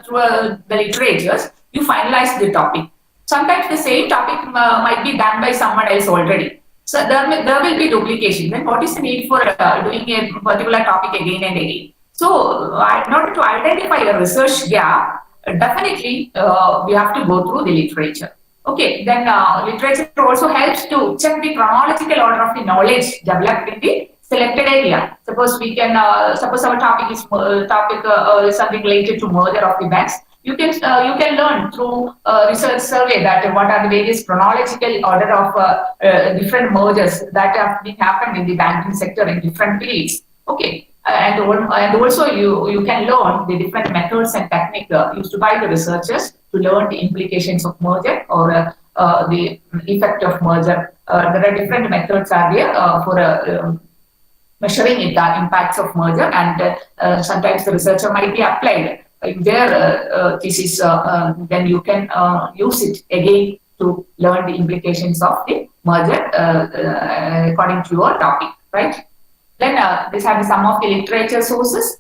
through the literatures, you finalize the topic. Sometimes the same topic might be done by someone else already. So there will be duplication. Then what is the need for doing a particular topic again and again? So in order to identify a research gap, definitely we have to go through the literature. Okay, then literature also helps to check the chronological order of the knowledge developed in the selected area. Suppose we can, suppose our topic is something related to merger of the banks. You can learn through research survey that what are the various chronological order of different mergers that have been happened in the banking sector in different fields. Okay, and also you can learn the different methods and techniques used by the researchers to learn the implications of merger or the effect of merger. There are different methods are there for measuring the impacts of merger, and sometimes the researcher might be applied in their thesis. Then you can use it again to learn the implications of the merger according to your topic, right? Then these are some of the literature sources.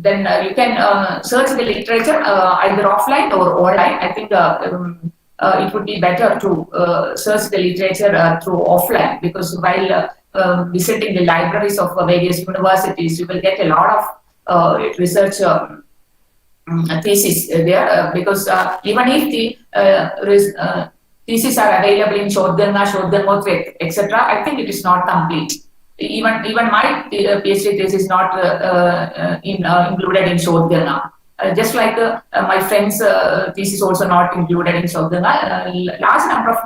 Then you can search the literature either offline or online. I think it would be better to search the literature through offline, because while visiting the libraries of various universities, you will get a lot of research thesis there, because even if the theses are available in Shodhganga, Shodhganmotri, etc., I think it is not complete. Even my PhD thesis is not included in Shodhganga. Just like my friend's thesis also not included in Shodhganga. Large number of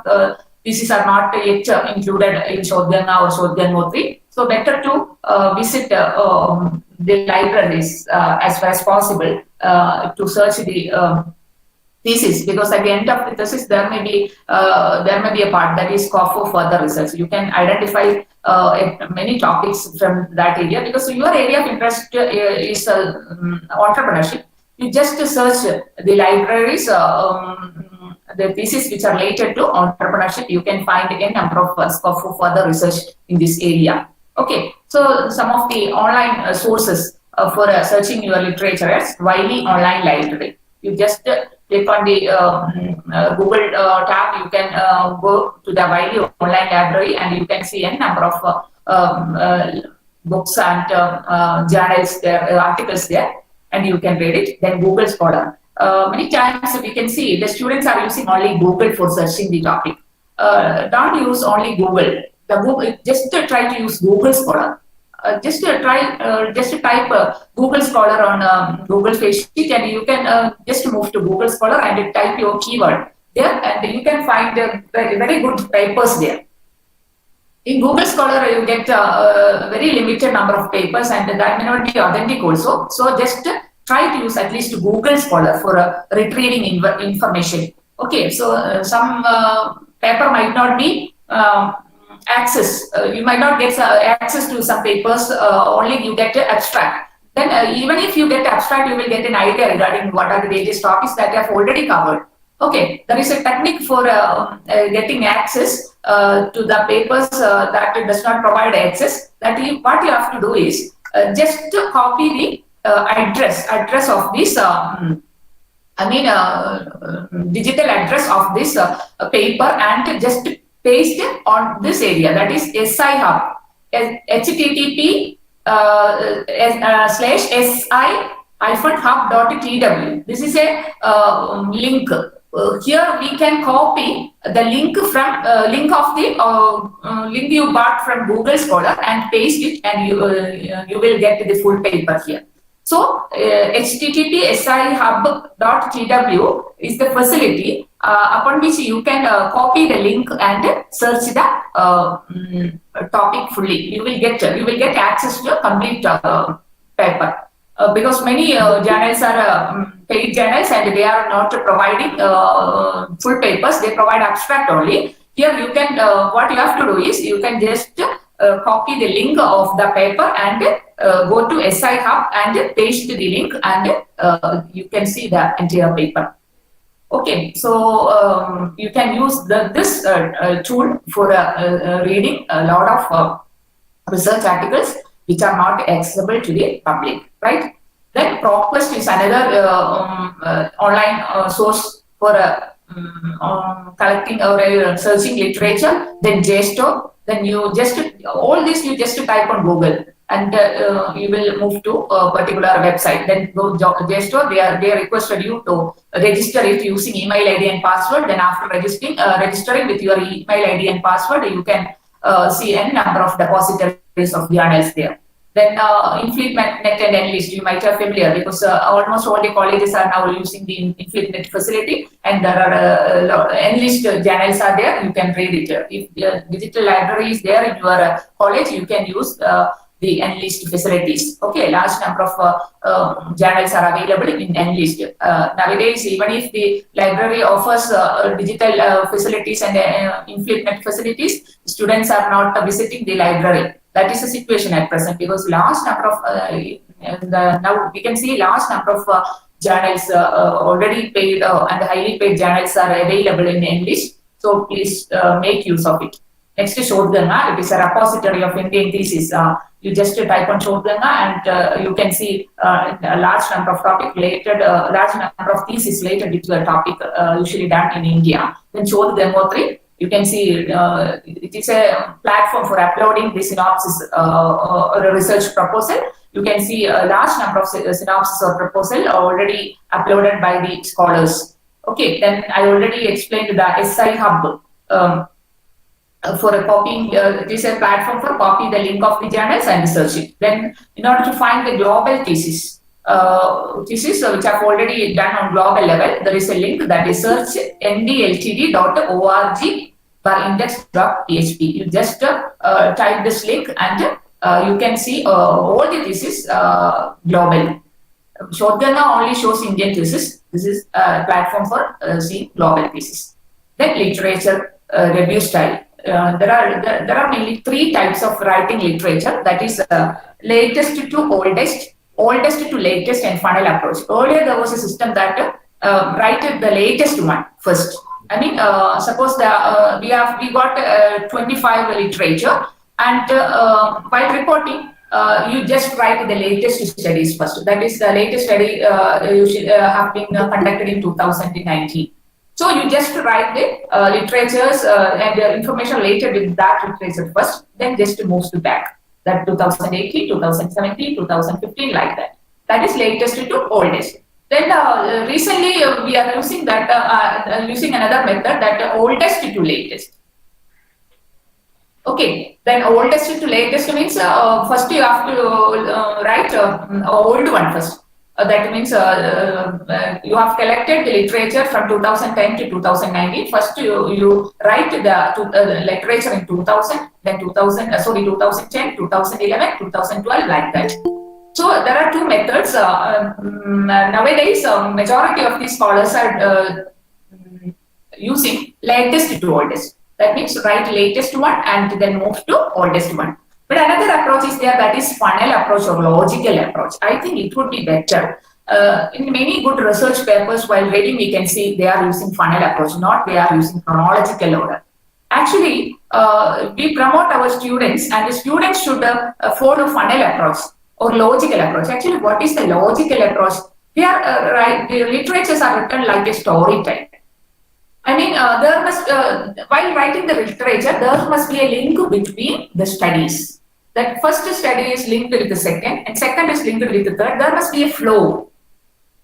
theses are not yet included in Shodhganga or Shodhganmotri. So better to visit the libraries as far as possible to search the thesis, because at the end of the thesis there may be a part that is scope for further research. You can identify many topics from that area, because your area of interest is entrepreneurship. You just search the libraries, the thesis which are related to entrepreneurship. You can find a number of scope for further research in this area. Okay, so some of the online sources for searching your literature is Wiley Online Library. You just click on the Google tab. You can go to the Wiley Online Library, and you can see a number of books and journals there, articles there, and you can read it. Then Google Scholar. Many times we can see the students are using only Google for searching the topic. Don't use only Google. Just try to use Google Scholar. Just type Google Scholar on Google Face Sheet, and you can just move to Google Scholar and type your keyword there, and you can find very good papers there. In Google Scholar, you get a very limited number of papers, and that may not be authentic also. So just try to use at least Google Scholar for retrieving information. Okay, so some paper might not be access. You might not get access to some papers, only you get the abstract. Then even if you get abstract, you will get an idea regarding what are the various topics that I have already covered. Okay, there is a technique for getting access to the papers that does not provide access. What you have to do is just to copy the address of this digital address of this paper, and just paste on this area, that is SI Hub, http /si-hub.tw. This is a link. Here we can copy the link from link you got from Google Scholar and paste it, and you will get the full paper here. So http si-hub.tw is the facility upon which you can copy the link and search the topic fully. You will get access to a complete paper. Because many journals are paid journals, and they are not providing full papers. They provide abstract only. Here you can what you have to do is you can just copy the link of the paper and go to SI Hub and paste the link, and you can see the entire paper. Okay, so you can use this tool for reading a lot of research articles which are not accessible to the public, right? Then PropQuest is another online source for collecting or searching literature. Then JSTOR. Then you just type on Google, and you will move to a particular website. Then go JSTOR. They requested you to register it using email ID and password. Then after registering with your email ID and password, you can see a number of depositories of journals there. Then InfleetNet and Enlist, you might have familiar, because almost all the colleges are now using the InfleetNet facility, and there are Enlist journals are there. You can read it. If the digital library is there in your college, you can use the Enlist facilities. Okay, large number of journals are available in Enlist. Nowadays, even if the library offers digital facilities and InfleetNet facilities, students are not visiting the library. That is the situation at present, because large number of now we can see large number of journals already paid and highly paid journals are available in English. So please make use of it. Next is Shodhganga. It is a repository of Indian thesis. You just type on Shodhganga, and you can see a large number of topic related, large number of theses related to a topic usually done in India. Then Shodhganmotri. You can see it is a platform for uploading the synopsis or a research proposal. You can see a large number of synopsis or proposal already uploaded by the scholars. Okay, then I already explained the SI Hub. For a copying, it is a platform for copy the link of the journals and search it. Then, in order to find the global thesis, which I've already done on global level, there is a link that is search ndltd.org/index.php. You just type this link and you can see all the thesis global. Shotgunna only shows Indian thesis. This is a platform for seeing global thesis. Then literature review style. There are mainly three types of writing literature. That is latest to oldest, oldest to latest, and funnel approach. Earlier there was a system that write the latest one first. I mean, suppose we got 25 literature, and while reporting, you just write the latest studies first. That is the latest study have been conducted in 2019. So you just write the literatures and information related with that literature first, then just moves to back. That 2018, 2017, 2015, like that. That is latest to oldest. Then recently we are using that using another method, that oldest to latest. Okay, then oldest to latest means first you have to write old one first. That means you have collected the literature from 2010 to 2019. First, you write the literature in 2000, then 2010, 2011, 2012, like that. So there are two methods. Nowadays, majority of these scholars are using latest to oldest. That means write latest one and then move to oldest one. But another approach is there, that is funnel approach or logical approach. I think it would be better. In many good research papers, while reading, we can see they are using funnel approach, not they are using chronological order. Actually, we promote our students, and the students should follow funnel approach or logical approach. Actually, what is the logical approach? They are the literatures are written like a story type. I mean, there must, while writing the literature, there must be a link between the studies. That first study is linked with the second, and second is linked with the third. There must be a flow.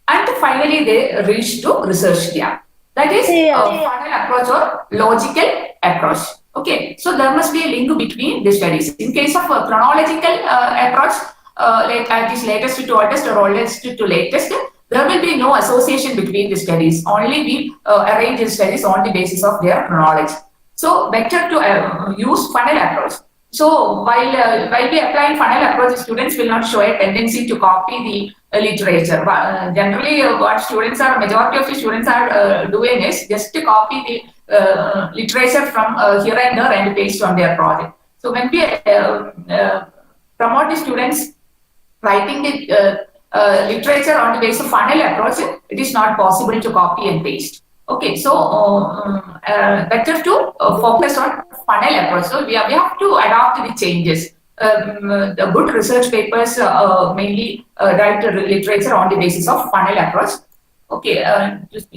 And finally, they reach to research gap. That is funnel approach or logical approach. Okay, so there must be a link between the studies. In case of a chronological approach, like it is latest to oldest or oldest to latest, there will be no association between the studies. Only we arrange the studies on the basis of their chronology. So better to use funnel approach. So while we applying funnel approach, students will not show a tendency to copy the literature. Generally, what majority of the students are doing is just to copy the literature from here and there and paste on their project. So when we promote the students writing the literature on the basis of funnel approach, it is not possible to copy and paste. Okay, so better to focus on funnel approach. So we have to adapt the changes. The good research papers mainly write literature on the basis of funnel approach. Okay,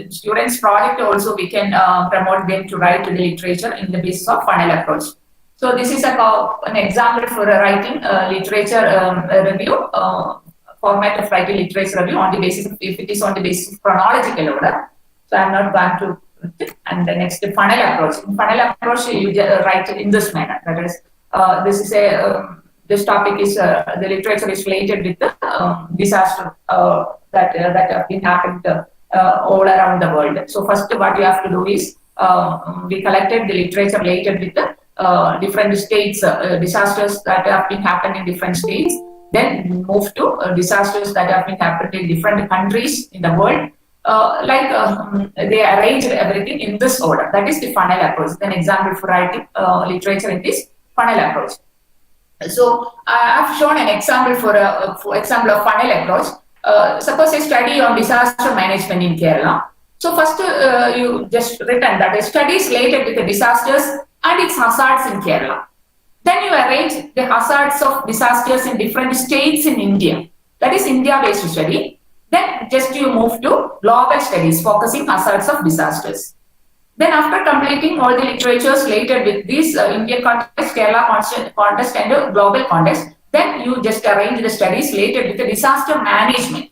students' project also we can promote them to write the literature in the basis of funnel approach. So this is an example for writing literature review. Format of writing literature review on the basis of, if it is on the basis of chronological order. So I'm not going to. And the next, funnel approach. In funnel approach, you write it in this manner. That is, this topic is the literature is related with the disaster that have been happened all around the world. So first, what you have to do is we collected the literature related with the different states, disasters that have been happened in different states. Then move to disasters that have been happened in different countries in the world. They arranged everything in this order. That is the funnel approach. An example for writing literature in this funnel approach. So I have shown an example for example of funnel approach. Suppose a study on disaster management in Kerala. So first you just written that a study is related with the disasters and its hazards in Kerala. Then you arrange the hazards of disasters in different states in India. That is India-based study. Then just you move to global studies focusing hazards of disasters. Then after completing all the literatures related with this Indian context, Kerala context and global context, then you just arrange the studies related with the disaster management.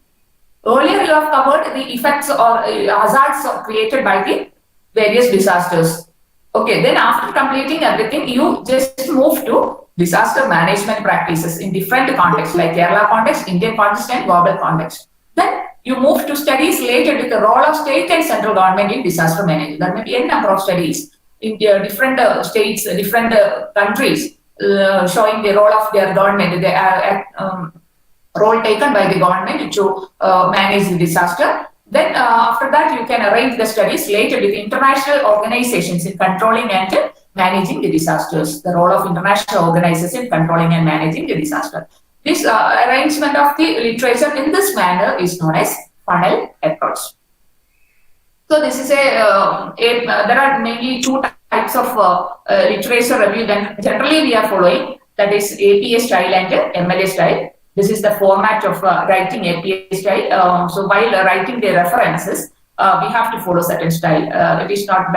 Earlier you have covered the effects or hazards created by the various disasters. Okay, then after completing everything, you just move to disaster management practices in different contexts like Kerala context, Indian context and global context. Then you move to studies related with the role of state and central government in disaster management. There may be a number of studies in different states, different countries showing the role of their government, role taken by the government to manage the disaster. Then after that, you can arrange the studies related with international organizations in controlling and managing the disasters. The role of international organizations in controlling and managing the disaster. This arrangement of the literature in this manner is known as funnel approach. So this is there are mainly two types of literature review that generally we are following, that is APA style and MLA style. This is the format of writing APA style. So while writing the references, we have to follow certain style. It is not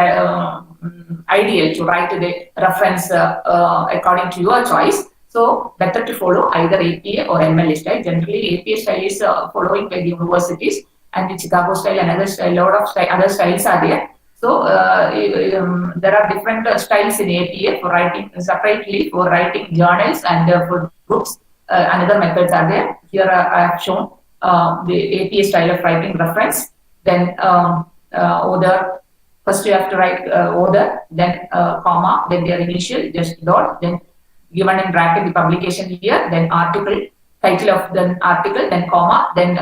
ideal to write the reference according to your choice. So better to follow either APA or MLA style. Generally, APA style is following by the universities, and the Chicago style, another style, lot of other styles are there. So there are different styles in APA for writing separately for writing journals and for books. Another methods are there. Here I have shown the APA style of writing reference. Then order. First you have to write order, then comma, then their initial, just dot, then given in bracket the publication year, then article, title of the article, then comma, then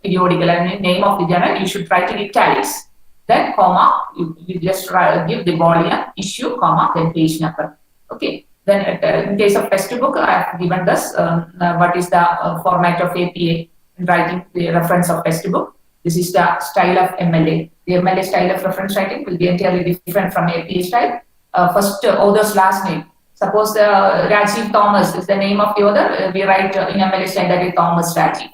periodical and name of the journal. You should write in italics. Then comma, you just give the volume, issue, comma, then page number. Okay. Then in case of textbook, I have given this what is the format of APA in writing the reference of textbook. This is the style of MLA. The MLA style of reference writing will be entirely different from APA style. First author's last name. Suppose Rajiv Thomas is the name of the author. We write in MLA style that is Thomas Rajiv.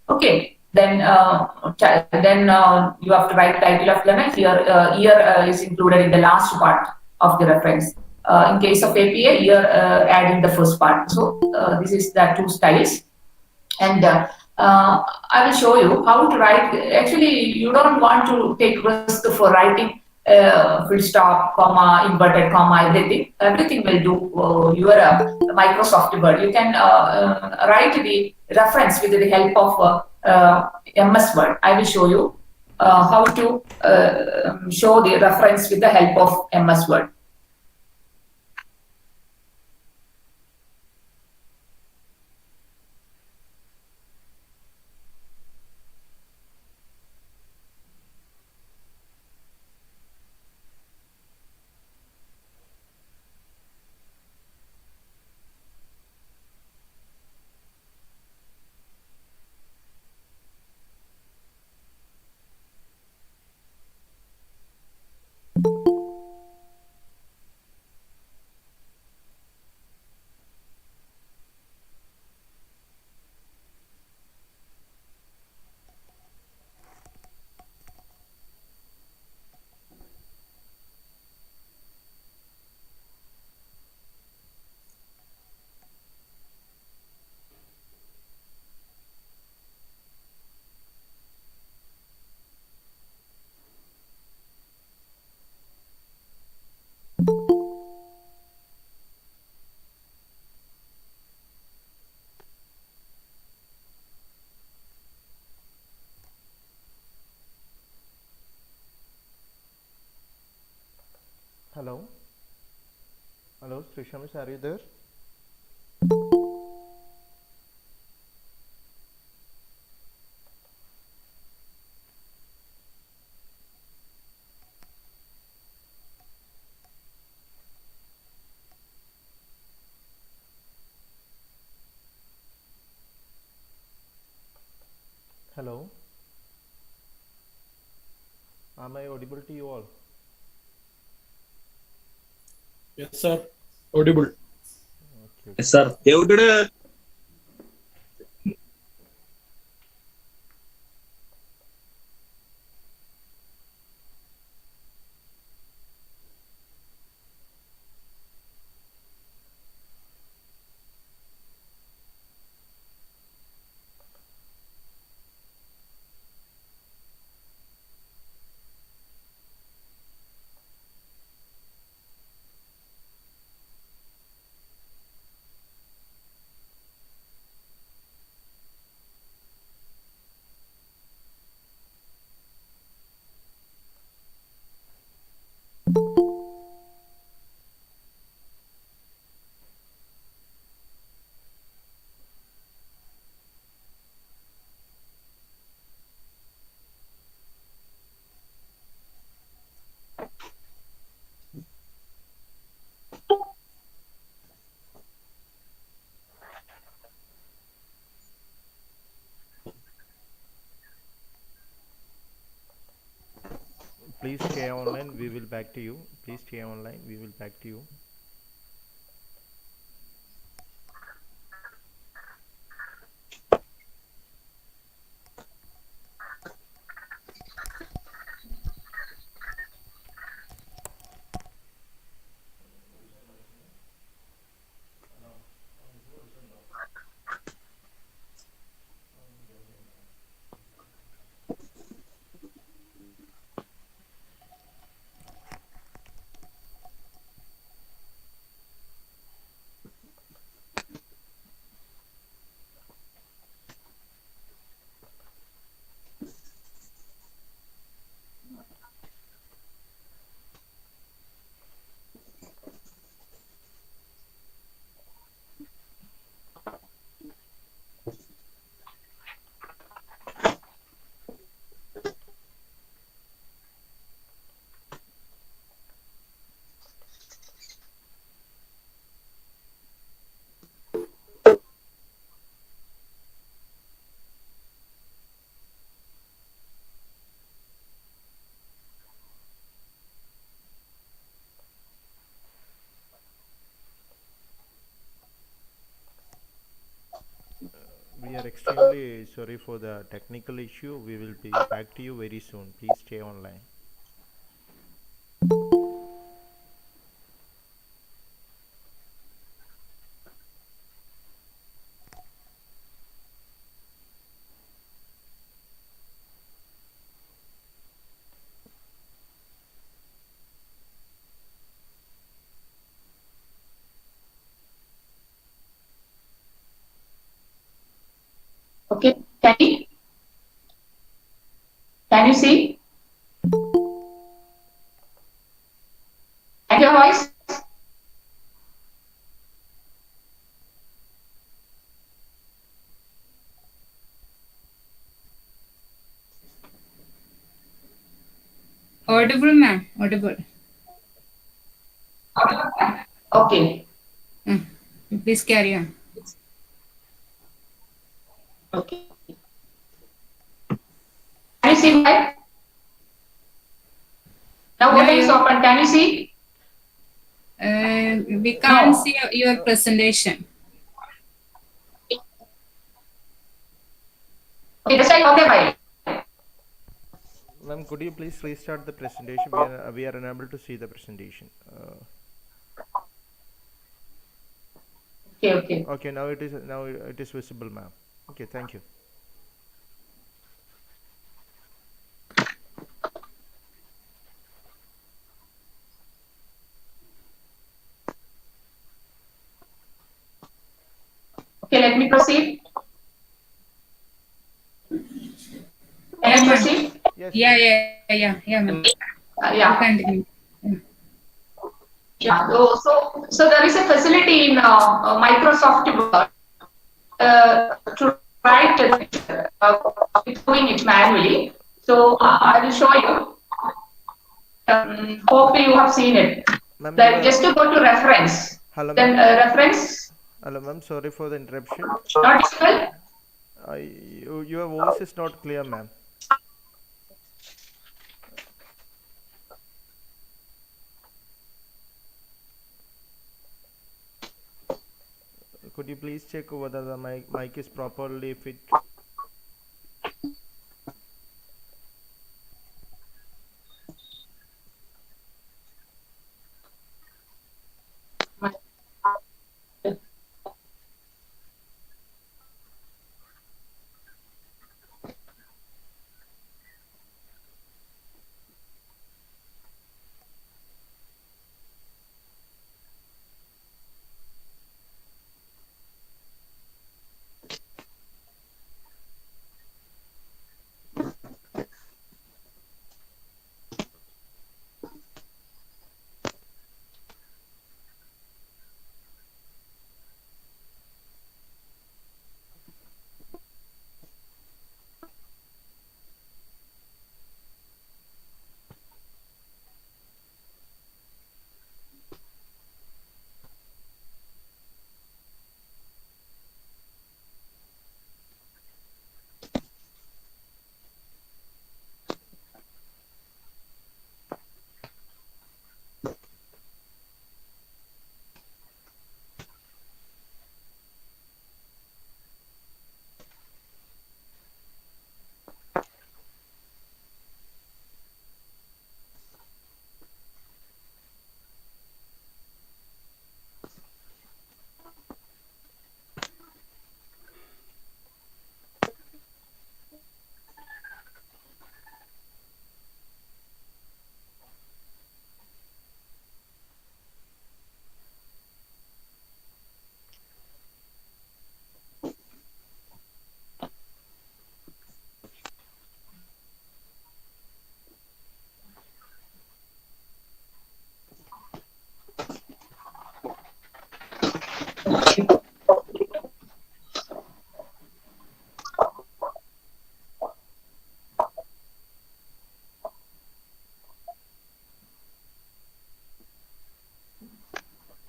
Okay. Then you have to write title of journal. Here year is included in the last part of the reference. In case of APA, year add in the first part. So this is the two styles, and I will show you how to write. Actually, you don't want to take risk for writing full stop, comma, inverted comma, everything. Everything will do your Microsoft Word. You can write the reference with the help of MS Word. I will show you how to show the reference with the help of MS Word. Hello? Hello, Srishamis, are you there? Hello? Am I audible to you all? Yes, sir. Audible. Okay. Yes, sir. David, Please stay online. We will back to you. Please stay online. We will back to you. We are extremely sorry for the technical issue. We will be back to you very soon. Please stay online. Okay, can you see? And your voice? Audible, ma'am. Audible. Okay. Please carry on. Okay. Can you see my? Now No, what is open? Can you see? we can't No. see your presentation. Okay, just like okay, bye. Ma'am, could you please restart the presentation? We are unable to see the presentation. Okay. Okay, now it is visible, ma'am. Okay, thank you. Okay, let me proceed. Can I proceed? Yes. Yeah, ma'am. Yeah. Continue. Yeah. So there is a facility in Microsoft Word to write a picture, doing it manually. So I will show you. Hope you have seen it. Ma'am, Like just to go to reference. hello, Then ma'am. reference. Hello, ma'am. Sorry for the interruption. Not visible. Your voice is not clear, ma'am. Could you please check whether the mic is properly fit?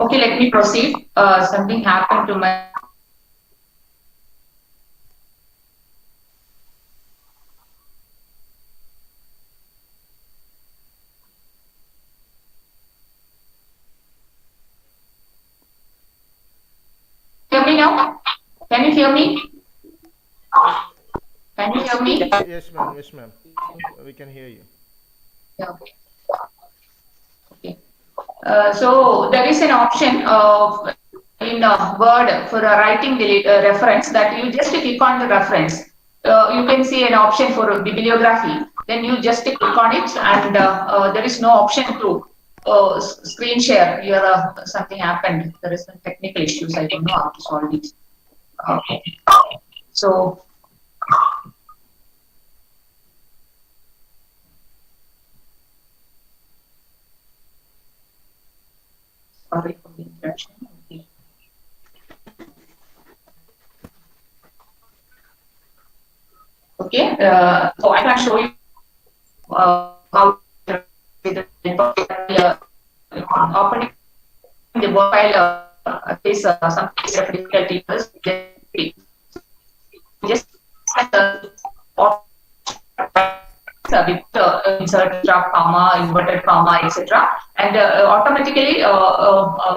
Okay, let me proceed. Something happened to my. Hear me now? Can you hear me? Can you hear me? Yes, ma'am. Yes, ma'am. We can hear you. Yeah, okay. Okay. So there is an option in Word for writing the reference that you just click on the reference. You can see an option for bibliography. Then you just click on it, and there is no option to screen share. Here, something happened. There is some technical issues. I don't know how to solve it. Okay. So sorry for the interruption. Okay. Okay. So I can show you how with the opening the mobile face some difficulties. Just with insert drop comma, inverted comma, etc. And automatically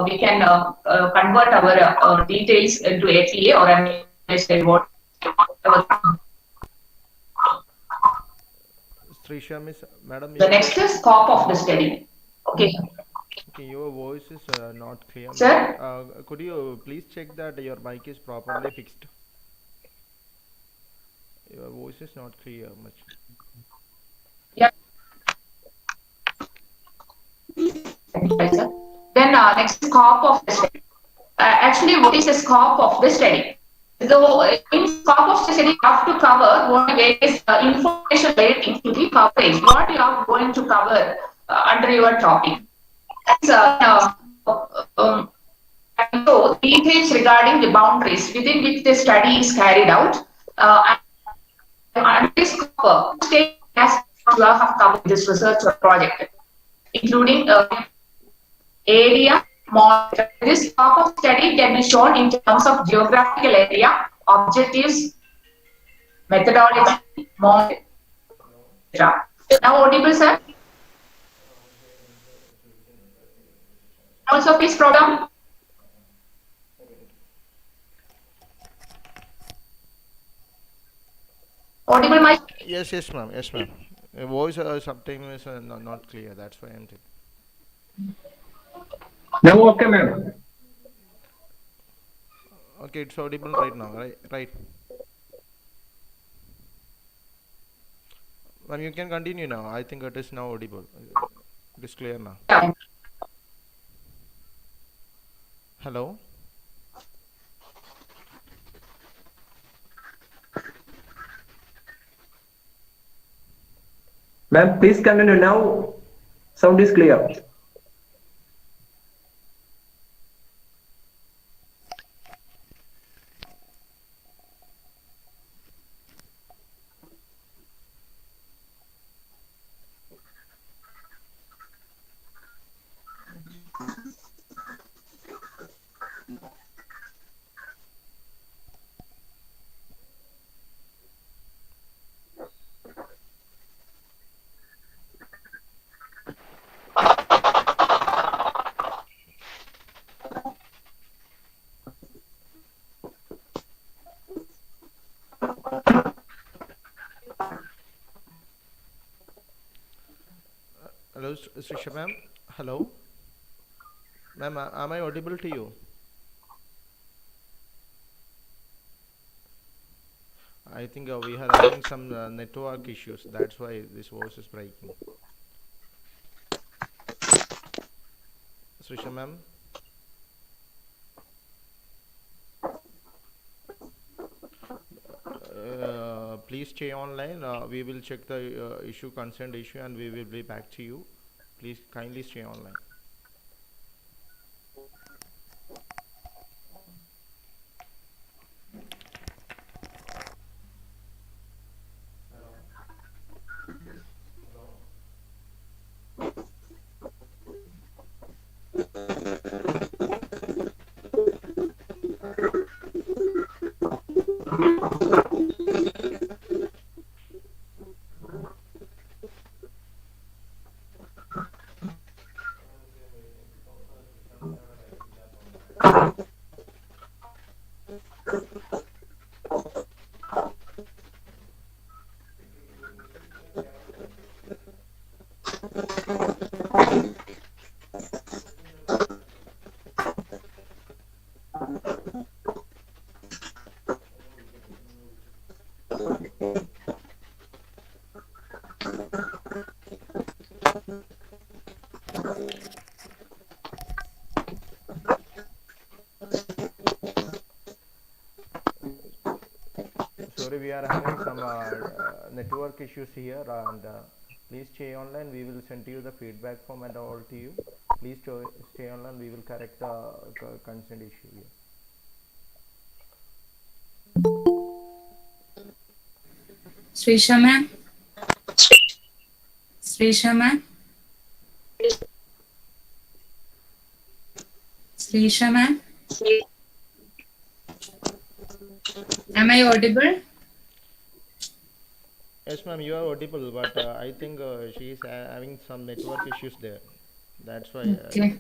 we can convert our details into APA or an what. Srisha, Miss, madam, The next is scope of the study. Okay, okay, your voice is not clear much. sir. Could you please check that your mic is properly fixed? Your voice is not clear much. Yeah. Then next scope of the study. Actually, what is the scope of the study? So, in scope of the study, you have to cover what various information relating to the coverage. What you are going to cover under your topic. Um, and so, details regarding the boundaries within which the study is carried out. And this state has you have covered this research or project, including area monitor. This scope of study can be shown in terms of geographical area, objectives, methodology, monitor, etc. Now audible, sir? Also, please program. Audible, my. Yes, yes, ma'am. Yes, ma'am. Your voice sometimes is not clear. That's why I'm saying. Now, okay, ma'am. Okay, it's audible right now, right? Right. Ma'am, you can continue now. I think it is now audible. It is clear now. Yeah. Hello. Ma'am, please continue now. Sound is clear. Hello, Srisha, ma'am. Hello. Ma'am, am I audible to you? I think we are having some network issues. That's why this voice is breaking. Srisha, ma'am. Please stay online. We will check the issue, concerned issue, and we will be back to you. Please kindly stay online. we are having some network issues here, and please stay online. We will send you the feedback form and all to you. Please stay online. We will correct the concerned issue here. Srisha ma'am. Srisha ma'am. Srisha ma'am. Am I audible? Yes, ma'am, you are audible, but I think she is having some network issues there. That's why. Okay.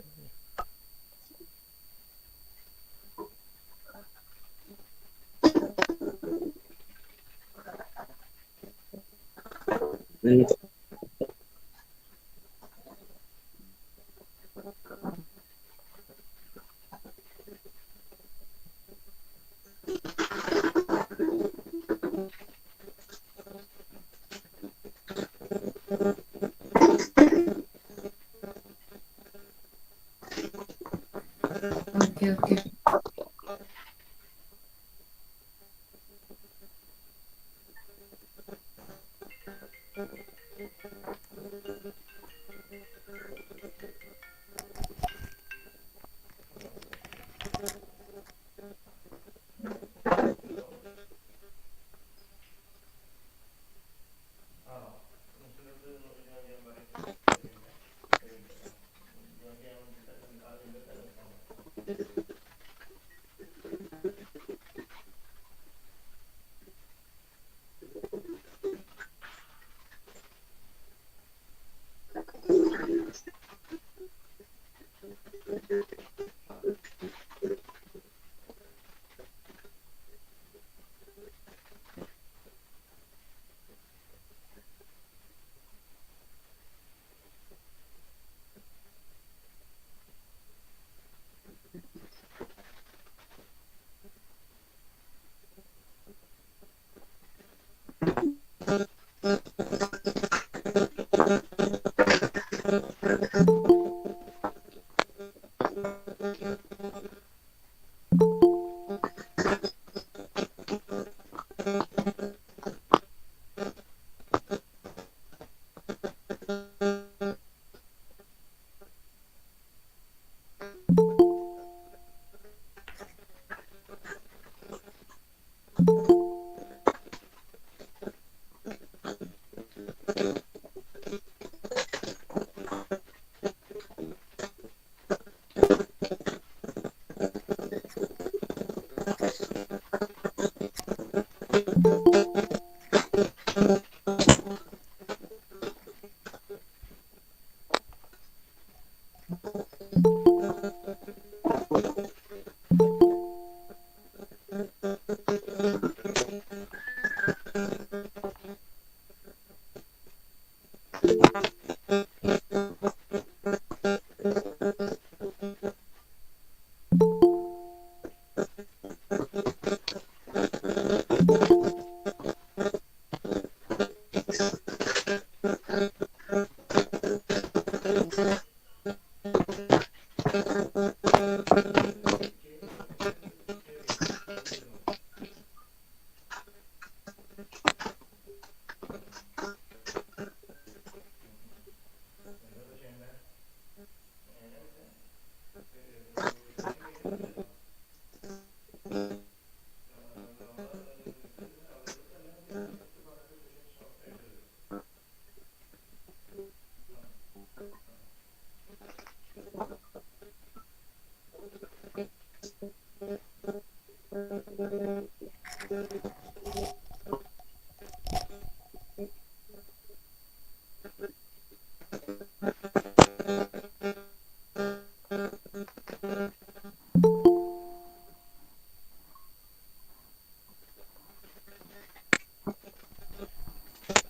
Okay, okay.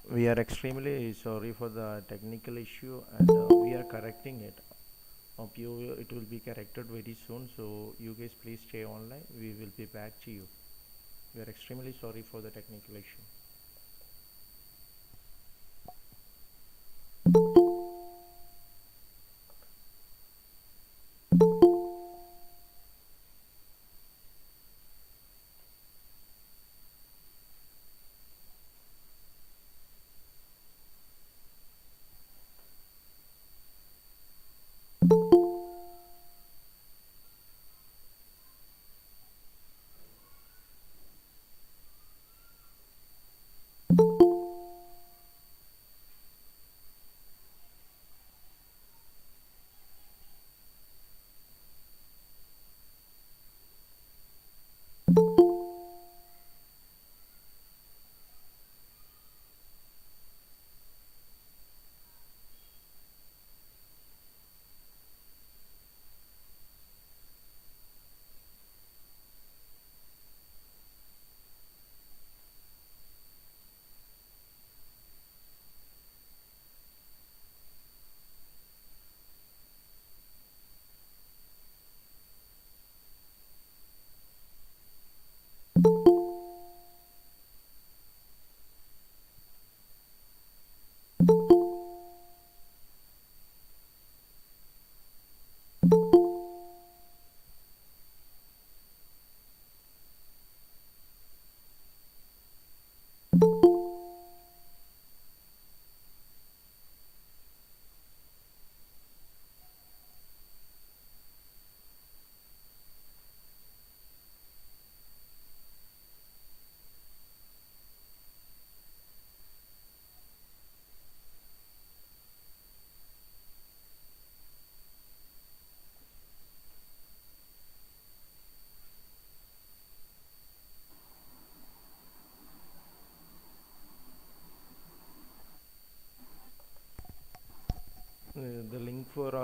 We are extremely sorry for the technical issue, and we are correcting it. Hope you it will be corrected very soon. So you guys please stay online. We will be back to you. We are extremely sorry for the technical issue.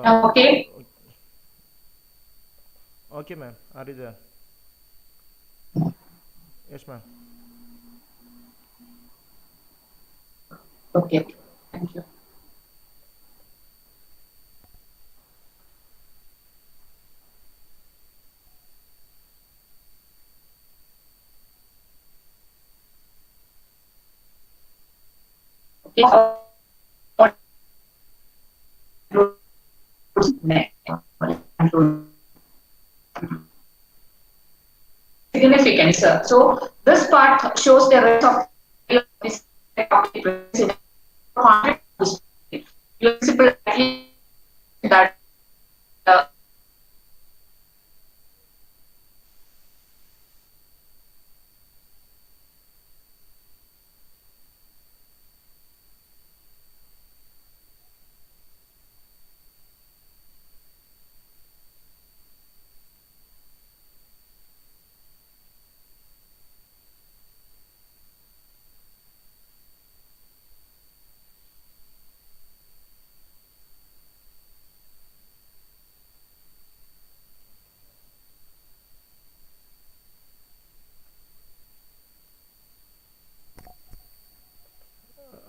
Okay. Okay, ma'am. Are you there? Yes, ma'am. Okay. Thank you. Okay. Significance. So this part shows the rest of this principle that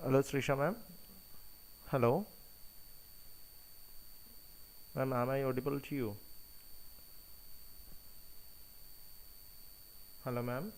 Hello, Srisha, ma'am. Hello, ma'am. Am I audible to you? Hello, ma'am.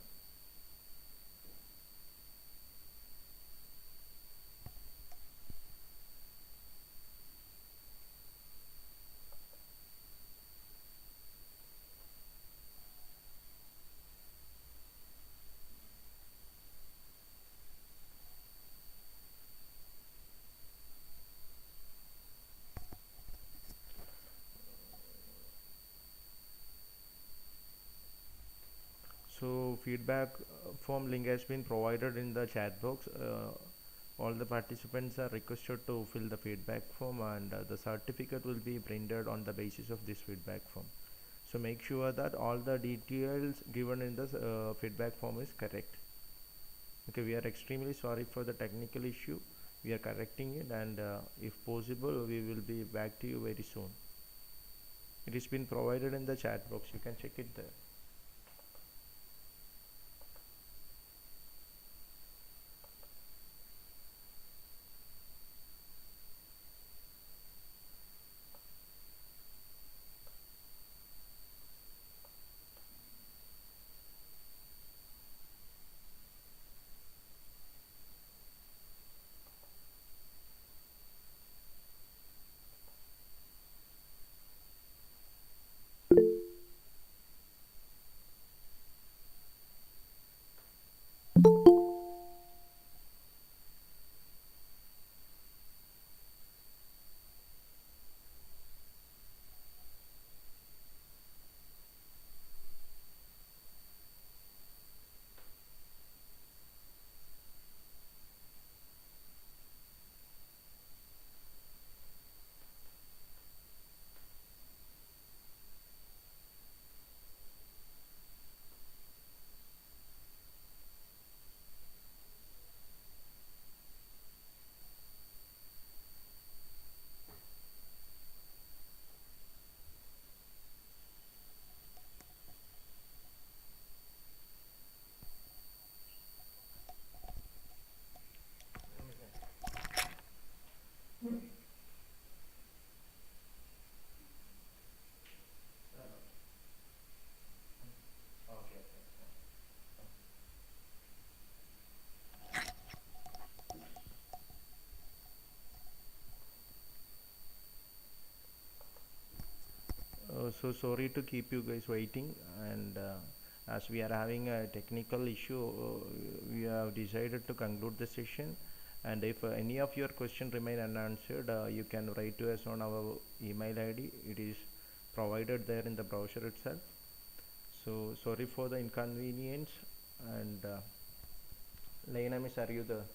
So feedback form link has been provided in the chat box. All the participants are requested to fill the feedback form, and the certificate will be printed on the basis of this feedback form. So make sure that all the details given in the feedback form is correct. Okay, we are extremely sorry for the technical issue. We are correcting it, and if possible, we will be back to you very soon. It has been provided in the chat box. You can check it there. So sorry to keep you guys waiting, and as we are having a technical issue, we have decided to conclude the session. And if any of your question remain unanswered, you can write to us on our email ID. It is provided there in the brochure itself. So sorry for the inconvenience. And Lena, miss, are you there?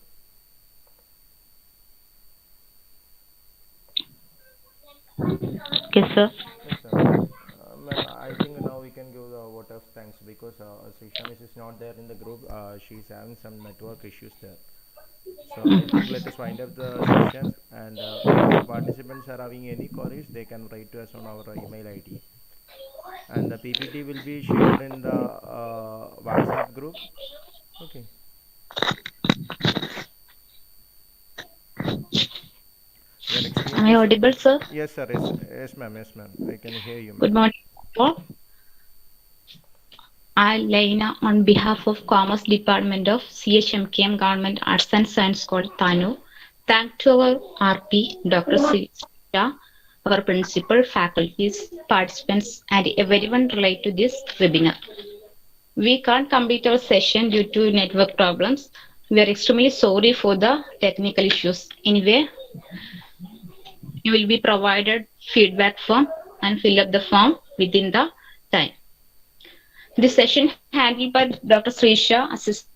Yes, sir. Yes, sir. Ma'am, I think now we can give the vote of thanks because Srisha Miss is not there in the group. She is having some network issues there. So I think let us wind up the session, and if the participants are having any queries, they can write to us on our email ID. And the PPT will be shared in the WhatsApp group. Okay. We are Am I extremely so. audible, sir? Yes, sir. Yes, yes, ma'am. Yes, ma'am. I can hear you, Good ma'am. morning, all. I, Leina, on behalf of Commerce Department of CHMKM Government Arts and Science College, Tanu, thank to our RP, Dr. Sita, our principal, faculties, participants, and everyone related to this webinar. We can't complete our session due to network problems. We are extremely sorry for the technical issues. Anyway, you will be provided feedback form and fill up the form within the time. This session handled by Dr. Srisha, Assistant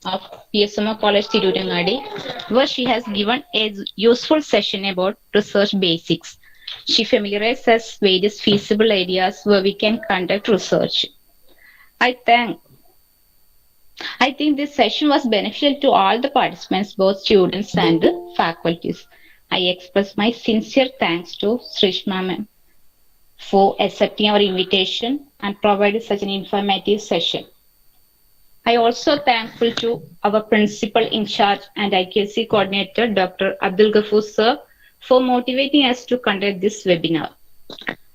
of PSMO College Tirurangadi, where she has given a useful session about research basics. She familiarizes us various feasible areas where we can conduct research. I think I think this session was beneficial to all the participants, both students and faculties. I express my sincere thanks to Srishma ma'am for accepting our invitation and providing such an informative session. I also thankful to our principal in charge and IKC coordinator, Dr. Abdul Ghafoor sir, for motivating us to conduct this webinar.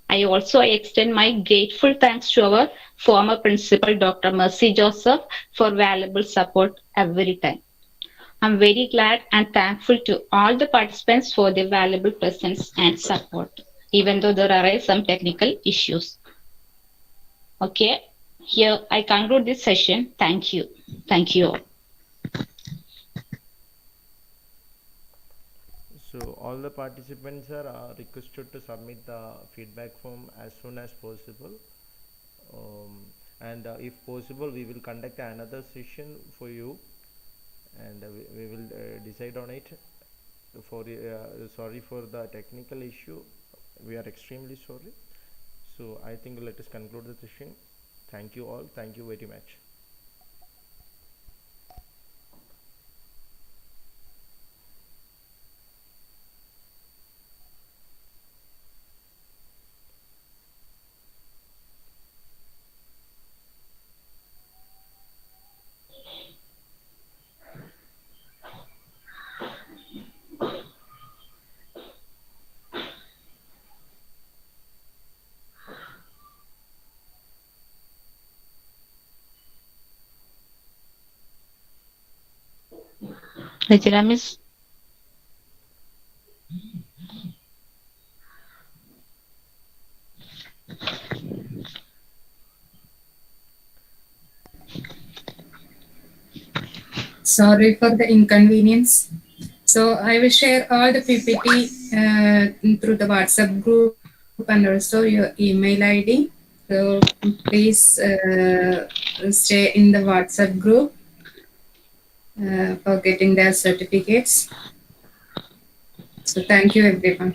I also extend my grateful thanks to our former principal, Dr. Mercy Joseph, for valuable support every time. I'm very glad and thankful to all the participants for their valuable presence and support, even though there are some technical issues. Okay, here I conclude this session. Thank you. Thank you all. So all the participants are requested to submit the feedback form as soon as possible. And if possible, we will conduct another session for you, and we will decide on it. Sorry for the technical issue. We are extremely sorry. So I think let us conclude the session. Thank you all. Thank you very much. Rajila Miss. Sorry for the inconvenience. So I will share all the PPT through the WhatsApp group and also your email ID. So please stay in the WhatsApp group for getting their certificates. So thank you everyone.